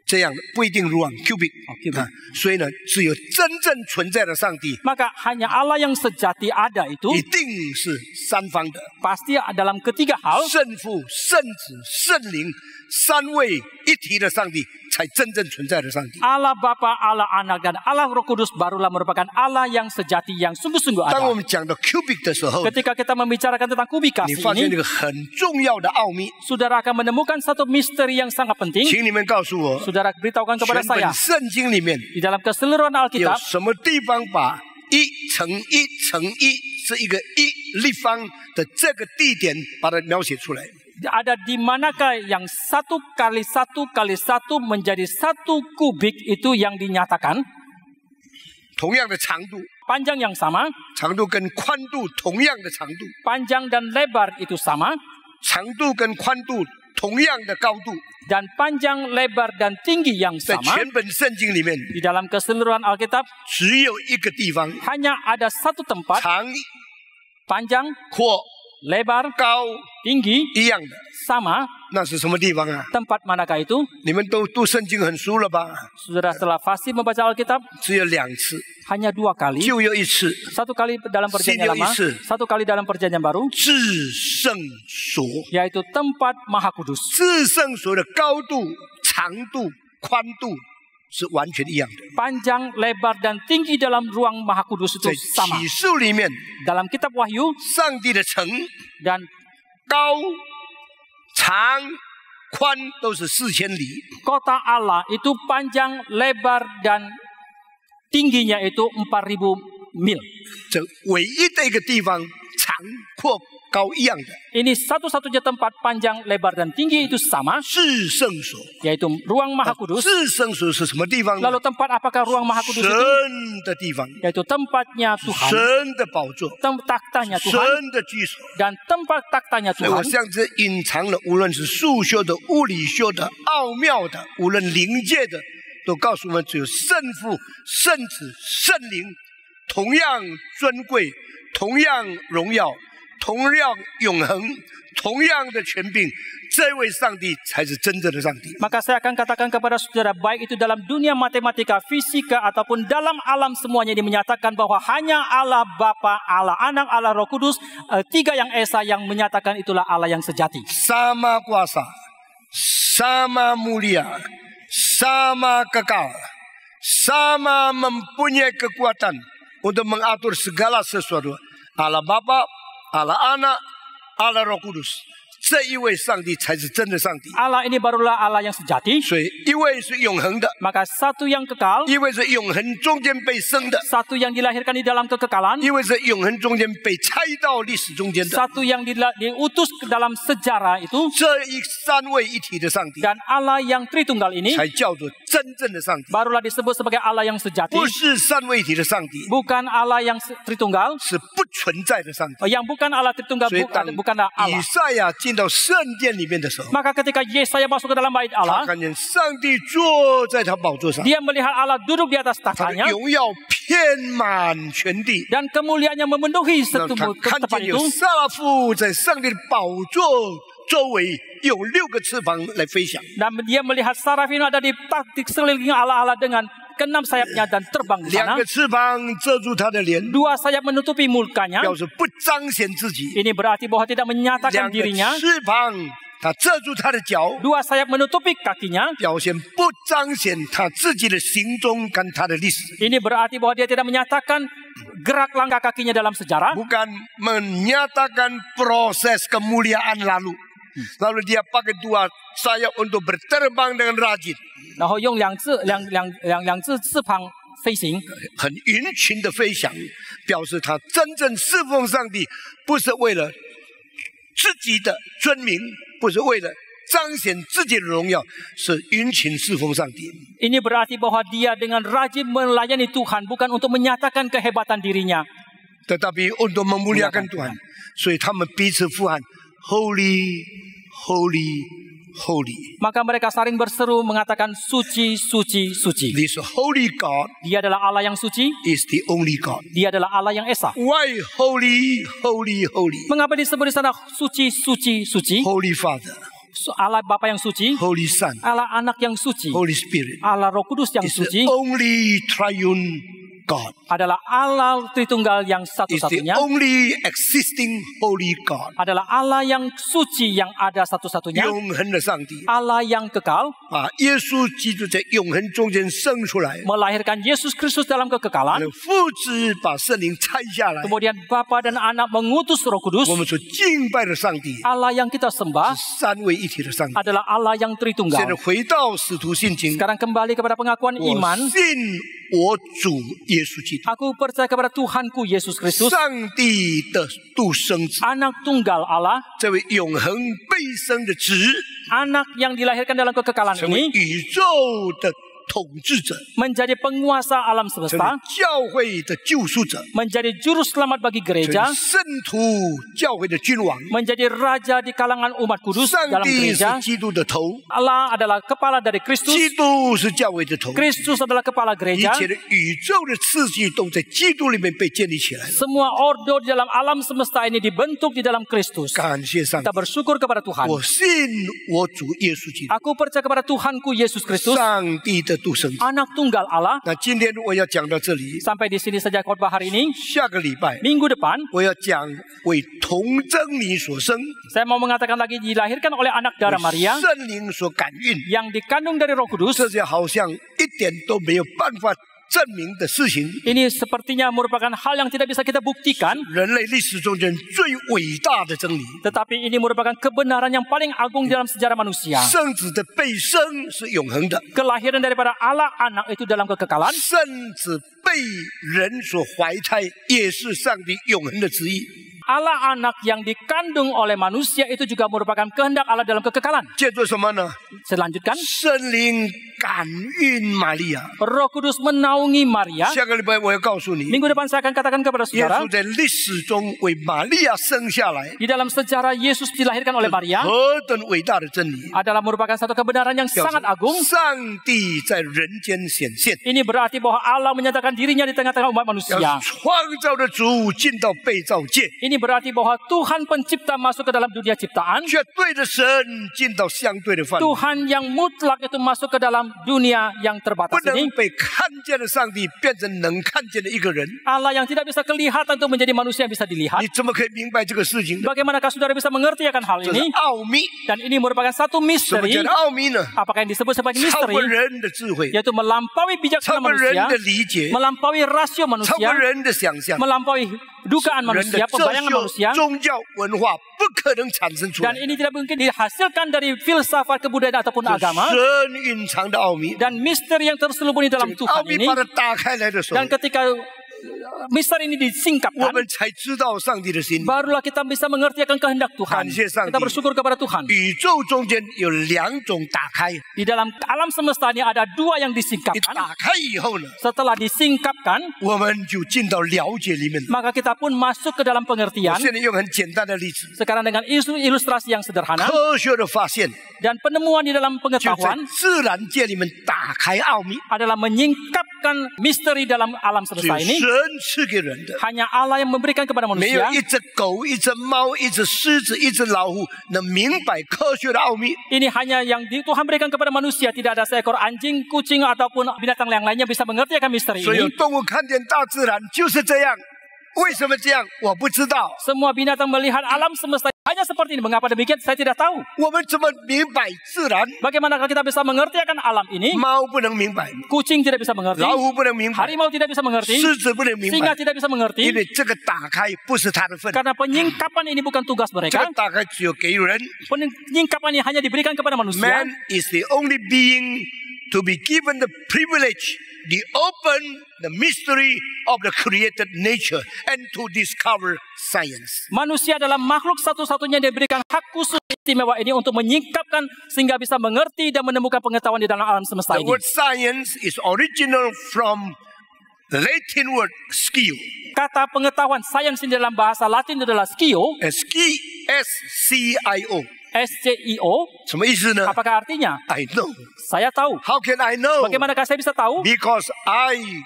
这样的不一定 ruang cubic cubic 啊，所以呢，只有真正存在的上帝， Maka hanya Allah yang sejati ada itu 一定是三方的， pasti dalam ketiga hal, 圣父、圣子、圣灵三位一体的上帝，才真正存在的上帝。 Allah Bapa, Allah Anak, dan Allah Roh Kudus barulah merupakan Allah yang sejati yang sungguh-sungguh 当我 ada. 们讲到 cubic 的时候， Ketika kita membicarakan tentang 你 kubikasi 发现 ini, 这个很重要的奥秘， saudara akan menemukan satu misteri yang sangat penting. 请你们告诉我， Saudara beritahukan 全 kepada 本 saya, 圣经里面 di dalam keseluruhan 有 Alkitab, 什么地方把1乘1乘1是一个1立方的这个地点把它描写出来？ ada di manakah yang 1 kali 1 kali 1 menjadi 1 kubik itu yang dinyatakan, 同样的长度， panjang yang sama, 长度跟宽度同样的长度， panjang dan lebar itu sama, 长度跟宽度同样的高度， dan panjang, lebar, dan tinggi yang 在 sama. 全本圣经里面 Di dalam keseluruhan Alkitab 只有一个地方 hanya ada satu tempat 长、 panjang, 阔、 lebar, 高 tinggi 一样的， sama. 那是什么地方啊？ Tempat manakah itu? 你们都读圣经很熟了吧？ Saudara setelah fasih membaca Alkitab 只有2次， hanya 2 kali. 就有一次 Satu kali dalam perjanjian lama, Sini satu kali dalam perjanjian baru, 至圣所。 yaitu tempat Maha Kudus. 至圣所的高度、长度、宽度是完全一样的。 Panjang, lebar, dan tinggi dalam ruang Maha Kudus itu 在 sama. 启示里面， Dalam kitab Wahyu 上帝的城 dan 高、长、宽都是4000里， kota Allah itu panjang, lebar, dan tingginya itu 4000 mil. 这唯一的一个地方，长、阔、高一样的， Ini satu-satunya tempat panjang, lebar, dan tinggi itu sama, 至圣所。 yaitu ruang Maha Kudus. 至圣所是什么地方呢？ Lalu tempat apakah ruang Maha Kudus 神 itu? 的地方， Yaitu tempatnya Tuhan, 神的宝座， taktanya 神 Tuhan, 的居所。 dan tempat taktanya 所以我 Tuhan. 像这隐藏了，无论是数修的、物理修的、奥妙的，无论灵界的，都告诉我们，只有圣父、圣子、圣灵，同样尊贵，同样荣耀，同样永恒，同样的权柄。这位上帝才是真正的上帝。 Maka saya akan katakan kepada saudara, baik itu dalam dunia matematika, fisika, ataupun dalam alam semuanya ini menyatakan bahwa hanya Allah Bapa, Allah Anak, Allah Roh Kudus, tiga yang esa yang menyatakan itulah Allah yang sejati. Sama kuasa, sama mulia, sama kekal, sama mempunyai kekuatan untuk mengatur segala sesuatu. Allah Bapa, Allah Anak, Allah Roh Kudus. 这一位上帝才是真的上帝。 Allah ini barulah Allah yang sejati. 所以一位是永恒的， Maka satu yang kekal, 一位是永恒中间被生的， satu yang dilahirkan di dalam kekekalan, 一位是永恒中间被拆到历史中间的。 satu yang diutus ke dalam sejarah itu, 这一三位一体的上帝， dan Allah yang Tritunggal ini 才叫做真正的上帝， barulah disebut sebagai Allah yang sejati. 不是三位一体的上帝， Bukan Allah yang Tritunggal, 是不存在的上帝。 yang bukan Allah Tritunggal, 所以当 bukanlah 以 Allah. 赛亚进到圣殿里面的时候， Maka ketika Yesaya masuk ke dalam bait 他 Allah, 看见上帝坐在他宝座上， dia melihat Allah duduk di atas 他的 tahtanya 荣耀遍满全地。 dan kemuliaannya memenuhi 那他 tempat 看见有 itu. 撒拉夫在上帝的宝座周围有6个翅膀来飞翔。 Dan dia melihat Sarafim ada di sekeliling Allah dengan keenam sayapnya dan terbang di 2 sana. 个翅膀遮住他的脸， Dua sayap menutupi mukanya. 表示不彰显自己； Ini berarti bahwa tidak 2 menyatakan 个 dirinya. 翅膀他遮住他的脚， Dua sayap menutupi kakinya. 表现不彰显他自己的行踪跟他的历史， Ini berarti bahwa dia tidak menyatakan gerak langkah kakinya dalam sejarah. bukan menyatakan proses kemuliaan lalu. Lalu dia pakai 2 sayap untuk berterbang dengan rajin, 然后用两只翅膀飞行，很殷勤的飞翔，表示他真正侍奉上帝，不是为了自己的尊名，不是为了彰显自己的荣耀，是殷勤侍奉上帝。 Ini berarti bahwa dia dengan rajin melayani Tuhan, bukan untuk menyatakan kehebatan dirinya. Tetapi untuk memuliakan Tuhan，所以他们彼此呼喊 Holy, Holy, Holy。 Maka mereka saling berseru mengatakan suci, suci, suci. This holy God Dia adalah Allah yang suci, is the only God. dia adalah Allah yang esa. Why holy, holy, holy? Mengapa disebut di sana suci, suci, suci? Holy Father, Allah Bapa yang suci, Holy Son, Allah Anak yang suci, Holy Spirit Allah Roh Kudus yang is the suci, only triune God. adalah Allah Tritunggal yang Is the satu-satunya, only existing holy God. adalah Allah yang suci yang ada satu-satunya, 永恒的上帝 Allah yang kekal, 把耶稣基督在永恒中间生出来， melahirkan Yesus Kristus dalam kekekalan. 父子把圣灵拆下来， Kemudian Bapa dan Anak mengutus Roh Kudus. 我们所敬拜的上帝 Allah yang kita sembah 是三位一体的上帝。 adalah Allah yang 现在 Tritunggal. 回到使徒信经， Sekarang kembali kepada pengakuan 我 iman. 信我主耶稣基督， Aku percaya kepada Tuhanku Yesus Kristus, 上帝的独生子， Anak Tunggal Allah, 这位永恒被生的子， Anak yang dilahirkan dalam kekekalan 成为 ini, 宇宙的统治者， menjadi penguasa alam 成为 semesta, 教会的救赎者， menjadi juru selamat bagi 成 gereja, 为圣徒教会的君王。 menjadi raja di kalangan umat kudus 上 dalam 帝是 gereja. 基督的头， Allah adalah kepala dari Kristus, 基督是教会的头， Kristus adalah kepala 一 gereja. 切的宇宙的次序都在基督里面被建立起来了。 Semua ordo di dalam alam semesta ini dibentuk di dalam Kristus. 感谢上帝 Kita，bersyukur kepada Tuhan. 我信我主耶稣基督， Aku percaya kepada Tuhanku Yesus Kristus, 上帝的独生子。 Anak tunggal Allah. 那今天我要讲到这里， Sampai di sini saja khotbah hari ini. 下个礼拜 Minggu depan, 我要讲为童真理所生， saya mau mengatakan lagi dilahirkan oleh anak darah Maria 圣灵所感孕， yang dikandung dari Roh Kudus. 这些好像一点都没有办法证明的事情。 Ini sepertinya merupakan hal yang tidak bisa kita buktikan, 人类历史中间最伟大的真理， tetapi ini merupakan kebenaran yang paling agung dalam sejarah manusia. 圣子的被生是永恒的， Kelahiran daripada Allah anak itu dalam kekekalan, 圣子被人所怀胎也是上帝永恒的旨意。 Allah anak yang dikandung oleh manusia itu juga merupakan kehendak Allah dalam kekekalan. 借助什么呢？ Selanjutkan, 圣灵感孕玛利亚。 Roh Kudus menaungi Maria. 下个礼拜我要告诉你， Minggu depan saya akan katakan kepada 耶 saudara, 稣在历史中为玛利亚生下来， di dalam sejarah Yesus dilahirkan oleh Maria 何等伟大的真理！ adalah merupakan satu kebenaran yang 表示 sangat agung. 上帝在人间显现， Ini berarti bahwa Allah menyatakan dirinya di tengah-tengah umat 要 manusia. 创造的主进到被造界， Ini berarti bahwa Tuhan pencipta masuk ke dalam dunia ciptaan. 却对着神进到相对的范围， Tuhan yang mutlak itu masuk ke dalam dunia yang 不 terbatas 能 ini. 被看见的上帝变成能看见的一个人。 Allah yang tidak bisa kelihatan itu menjadi manusia yang bisa dilihat. 你怎么可以明白这个事情？ Bagaimana saudara bisa mengerti akan hal 这是 ini? 奥秘。 Dan ini merupakan satu 什么 misteri. 叫做奥秘呢？ Apakah yang disebut sebagai 超 misteri? 过人的智慧， Yaitu melampaui 超 bijaksana 过人 manusia, 的理解， melampaui rasio 超过 manusia, 人的想象。 melampaui dugaan 人的 manusia, 哲 pembayangan 学、 manusia. 宗教、文化不可能产生出来 Dan。ini tidak mungkin dihasilkan dari filsafat kebudayaan ataupun 这 agama. 神蕴藏的奥秘， Dan misteri yang terselubung di 这 dalam 个奥 Tuhan 秘 ini. 把它打开来的时候， Dan ketika misteri ini 我 disingkapkan, 们才知道上帝的心。 barulah kita bisa mengerti akan kehendak Tuhan. Kansia Sangti. Kita bersyukur kepada Tuhan. 宇宙中间有两种打开， Di dalam alam semesta ini ada dua yang 一 disingkapkan. 打开以后呢， Setelah disingkapkan, 我们就进到了解里面了。 maka kita pun masuk ke dalam 我 pengertian. 现在用很简单的例子， Sekarang dengan ilustrasi yang sederhana 科学的发现 dan penemuan di dalam 就在 pengetahuan 自然界里面打开奥秘， adalah menyingkapkan misteri dalam alam 只 semesta 有 ini. 神赐给人的， Hanya Allah yang memberikan kepada 没有 manusia. 一只狗、一只猫、一只狮子、一只老虎能明白科学的奥秘。 Ini hanya yang Tuhan berikan kepada manusia. Tidak ada seekor anjing, kucing ataupun binatang yang lainnya bisa mengerti akan misteri 所有 ini. 动物看见大自然就是这样，为什么这样？我不知道。 Semua binatang melihat alam semesta hanya seperti ini. Mengapa demikian? Saya tidak tahu. 我们怎么明白自然？ Bagaimana kita bisa mengerti akan alam ini? 猫不能明白， Kucing tidak bisa mengerti. 老虎不能明白， Harimau tidak bisa mengerti. 狮子不能明 Singa 白， tidak bisa 因 mengerti. 为这个打开不是他的份， Karena penyingkapan ini bukan tugas 这 mereka. 个打开只有给人。 Penyingkapan ini hanya diberikan kepada manusia. Man is the only being to be given the privilege, the open, the mystery of the created nature, and to discover science. Manusia adalah makhluk satu-satunya yang diberikan hak khusus istimewa ini untuk menyingkapkan sehingga bisa mengerti dan menemukan pengetahuan di dalam alam semesta The ini. word science is original from the Latin word skio. Kata pengetahuan sains ini dalam bahasa Latin adalah skio, S-C-I-O. S-C-I-O. 什么意思呢 Apakah artinya? I know. Saya tahu. How can I know? Bagaimanakah saya bisa tahu? Because I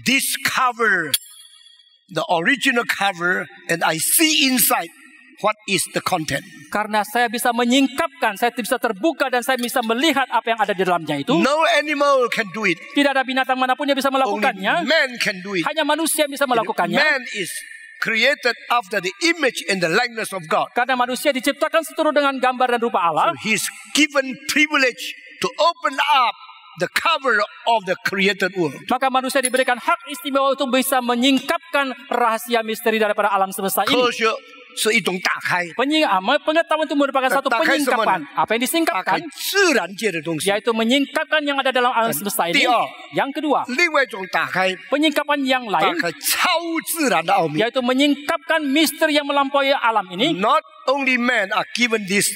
discover the original cover and I see inside what is the content. Karena saya bisa menyingkapkan, saya bisa terbuka dan saya bisa melihat apa yang ada di dalamnya itu. No animal can do it. Tidak ada binatang manapun yang bisa Only melakukannya. man can do it. Hanya manusia yang bisa melakukannya. Man is created after the image and the likeness of God. Karena manusia diciptakan seturut dengan gambar dan rupa Allah. So he's given privilege to open up the cover of the created world. Maka manusia diberikan hak istimewa untuk bisa menyingkapkan rahasia misteri daripada alam semesta ini. 科学是一种打开， Pengetahuan itu merupakan satu Takai penyingkapan. semua. Apa yang 打开 disingkapkan? 自然界的东西。 Yaitu menyingkapkan yang ada dalam alam semesta ini. Tiga. Yang kedua, 另外一种打开， penyingkapan yang 打 lain. 开超自然的奥秘。 Yaitu menyingkapkan misteri yang melampaui alam ini. Not only men are given this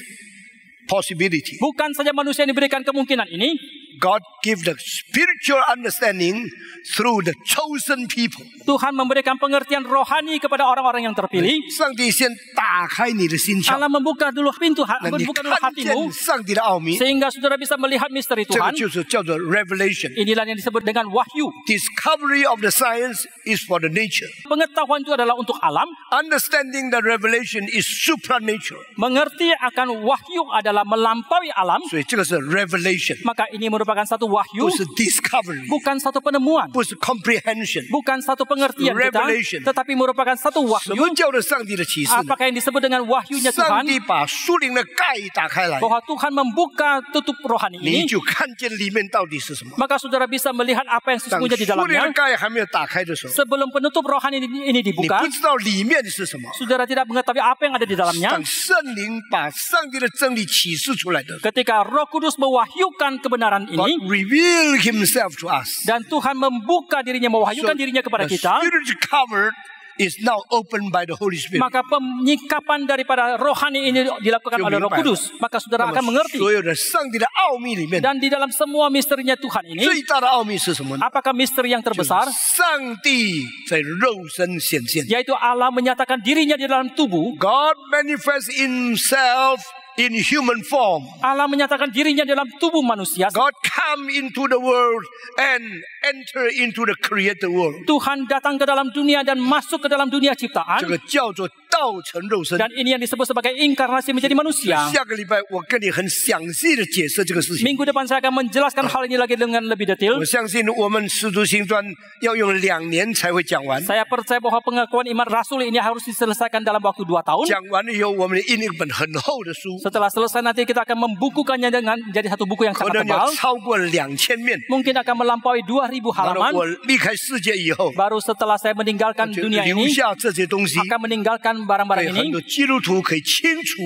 possibility. Bukan saja manusia yang diberikan kemungkinan ini. God give the spiritual understanding through the chosen people. Tuhan memberikan pengertian rohani kepada orang-orang yang terpilih. 上帝先打开你的心窍， Allah membuka dulu pintu, 让你 membuka dulu 看 hatimu 见上帝的奥秘。 sehingga saudara bisa melihat misteri 这个 Tuhan. 就是叫做 revelation. Inilah yang disebut dengan wahyu. Discovery of the science is for the nature. Pengetahuan itu adalah untuk alam. Understanding the revelation is supernatural. Mengerti akan wahyu adalah melampaui alam. 所以这个是 revelation， Maka ini merupakan satu 不 wahyu, 是 discovery， bukan satu penemuan, 不是 comprehension。 bukan satu pengertian kita, Revelation. tetapi merupakan satu 什 wahyu. 么叫做上帝的启示呢？ Apakah yang disebut dengan wahyunya 上 Tuhan? 帝把属灵的盖打开来， Bahwa Tuhan membuka tutup rohani 你 ini, 就看见里面到底是什么。 maka saudara bisa melihat apa yang 当 sesungguhnya di 属灵的 dalamnya. 盖还没有打开的时候， Sebelum penutup rohani ini 你 dibuka, 不知道里面是什么。 saudara tidak mengetahui apa yang ada di dalamnya. 当圣灵把上帝的真理启示出来的， Ketika Roh Kudus mewahyukan kebenaran God ini, reveal Himself to us. dan Tuhan membuka dirinya, mewahyukan dirinya kepada the kita, spiritual covered is now opened by the Holy Spirit. maka penyikapan daripada rohani ini dilakukan oleh Roh Kudus. Maka saudara akan mengerti. 所有的上帝的奥秘里面， Dan di dalam semua misterinya Tuhan ini, 最大的奥秘是什么呢？ apakah misteri yang 就是 terbesar? 上帝在肉身显现。 Yaitu Allah menyatakan dirinya di dalam tubuh. God manifests Himself in human form. Allah menyatakan dirinya dalam tubuh manusia. God come into the world and enter into the created world. Tuhan datang ke dalam dunia dan masuk ke dalam dunia 这 ciptaan. 个叫做道成肉身。 Dan ini yang disebut sebagai inkarnasi menjadi manusia. 下个礼拜我跟你很详细的解释这个事情。 Minggu depan saya akan menjelaskan hal ini lagi dengan lebih detail. 我相信我们使徒行传要用2年才会讲完。 Saya percaya bahwa pengakuan iman rasul ini harus diselesaikan dalam waktu 2 tahun. 讲完了以后，我们印一本很厚的书， Setelah selesai nanti kita akan membukukannya dengan jadi satu buku yang 可 sangat 能要 tebal. 超过2000面。 Mungkin akan melampaui 2000完了，我 halaman. 离开世界以后， Baru setelah saya meninggalkan 就 dunia 留 ini, 下这些东西， akan meninggalkan 对 barang-barang 很 ini. 多基督徒可以清楚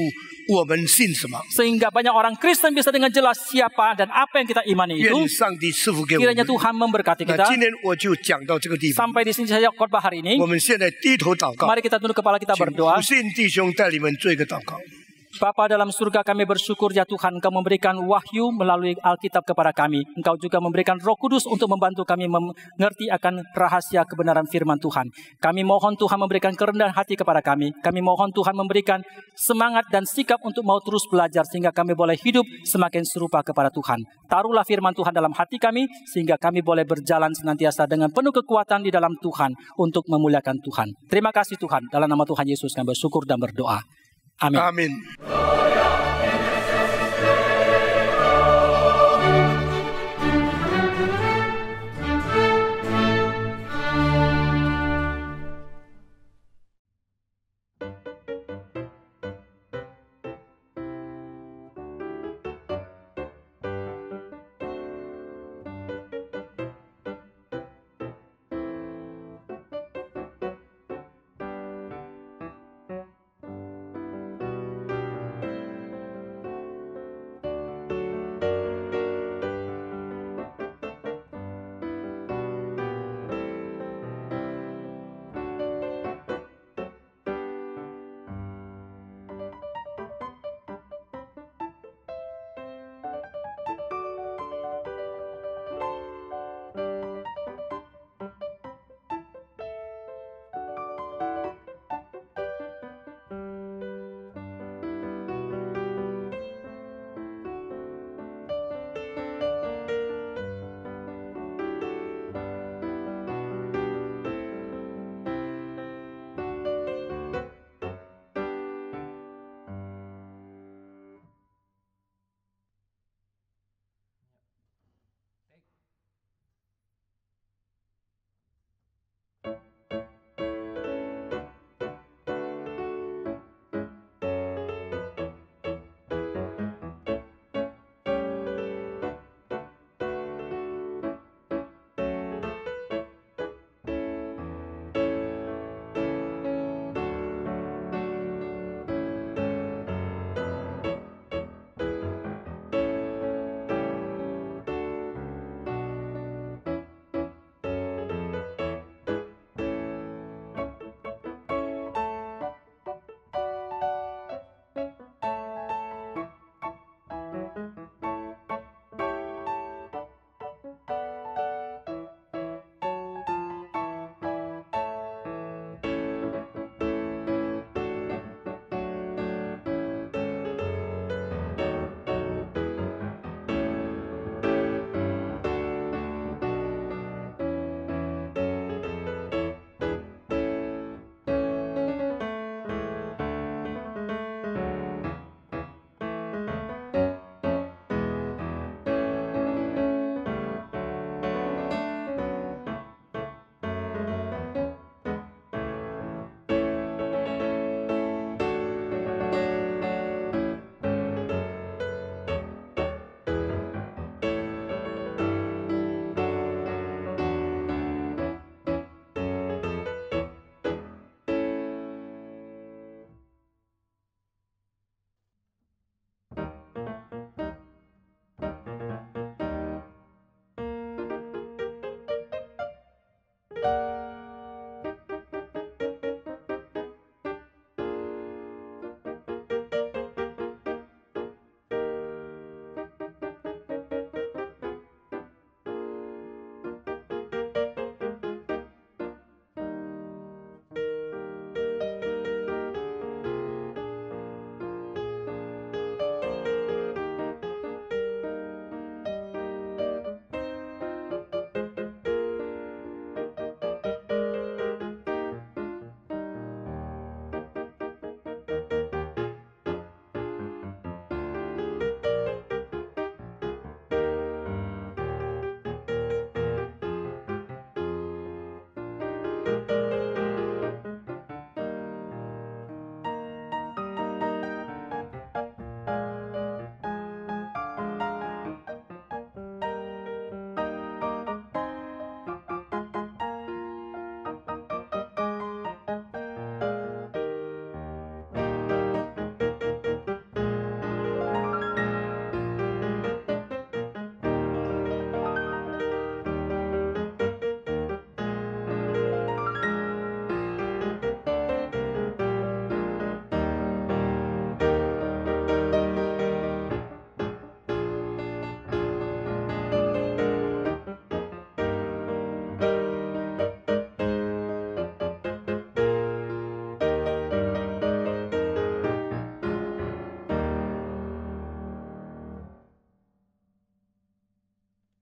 我们信什么。 Sehingga banyak orang Kristen bisa dengan jelas siapa dan apa yang kita imani itu. 愿上帝赐福给我们 Kiranya。Tuhan memberkati 那 kita. 今天我就讲到这个地方。 Sampai di sini saja khotbah hari ini. 我们现在低头祷告， Mari kita tunduk kepala kita 请 berdoa. 不信弟兄带你们做一个祷告。 Bapa dalam surga, kami bersyukur ya Tuhan, Engkau memberikan wahyu melalui Alkitab kepada kami. Engkau juga memberikan Roh Kudus untuk membantu kami mengerti akan rahasia kebenaran firman Tuhan. Kami mohon Tuhan memberikan kerendahan hati kepada kami. Kami mohon Tuhan memberikan semangat dan sikap untuk mau terus belajar sehingga kami boleh hidup semakin serupa kepada Tuhan. Taruhlah firman Tuhan dalam hati kami sehingga kami boleh berjalan senantiasa dengan penuh kekuatan di dalam Tuhan untuk memuliakan Tuhan. Terima kasih Tuhan. Dalam nama Tuhan Yesus kami bersyukur dan berdoa. Amin. Amin.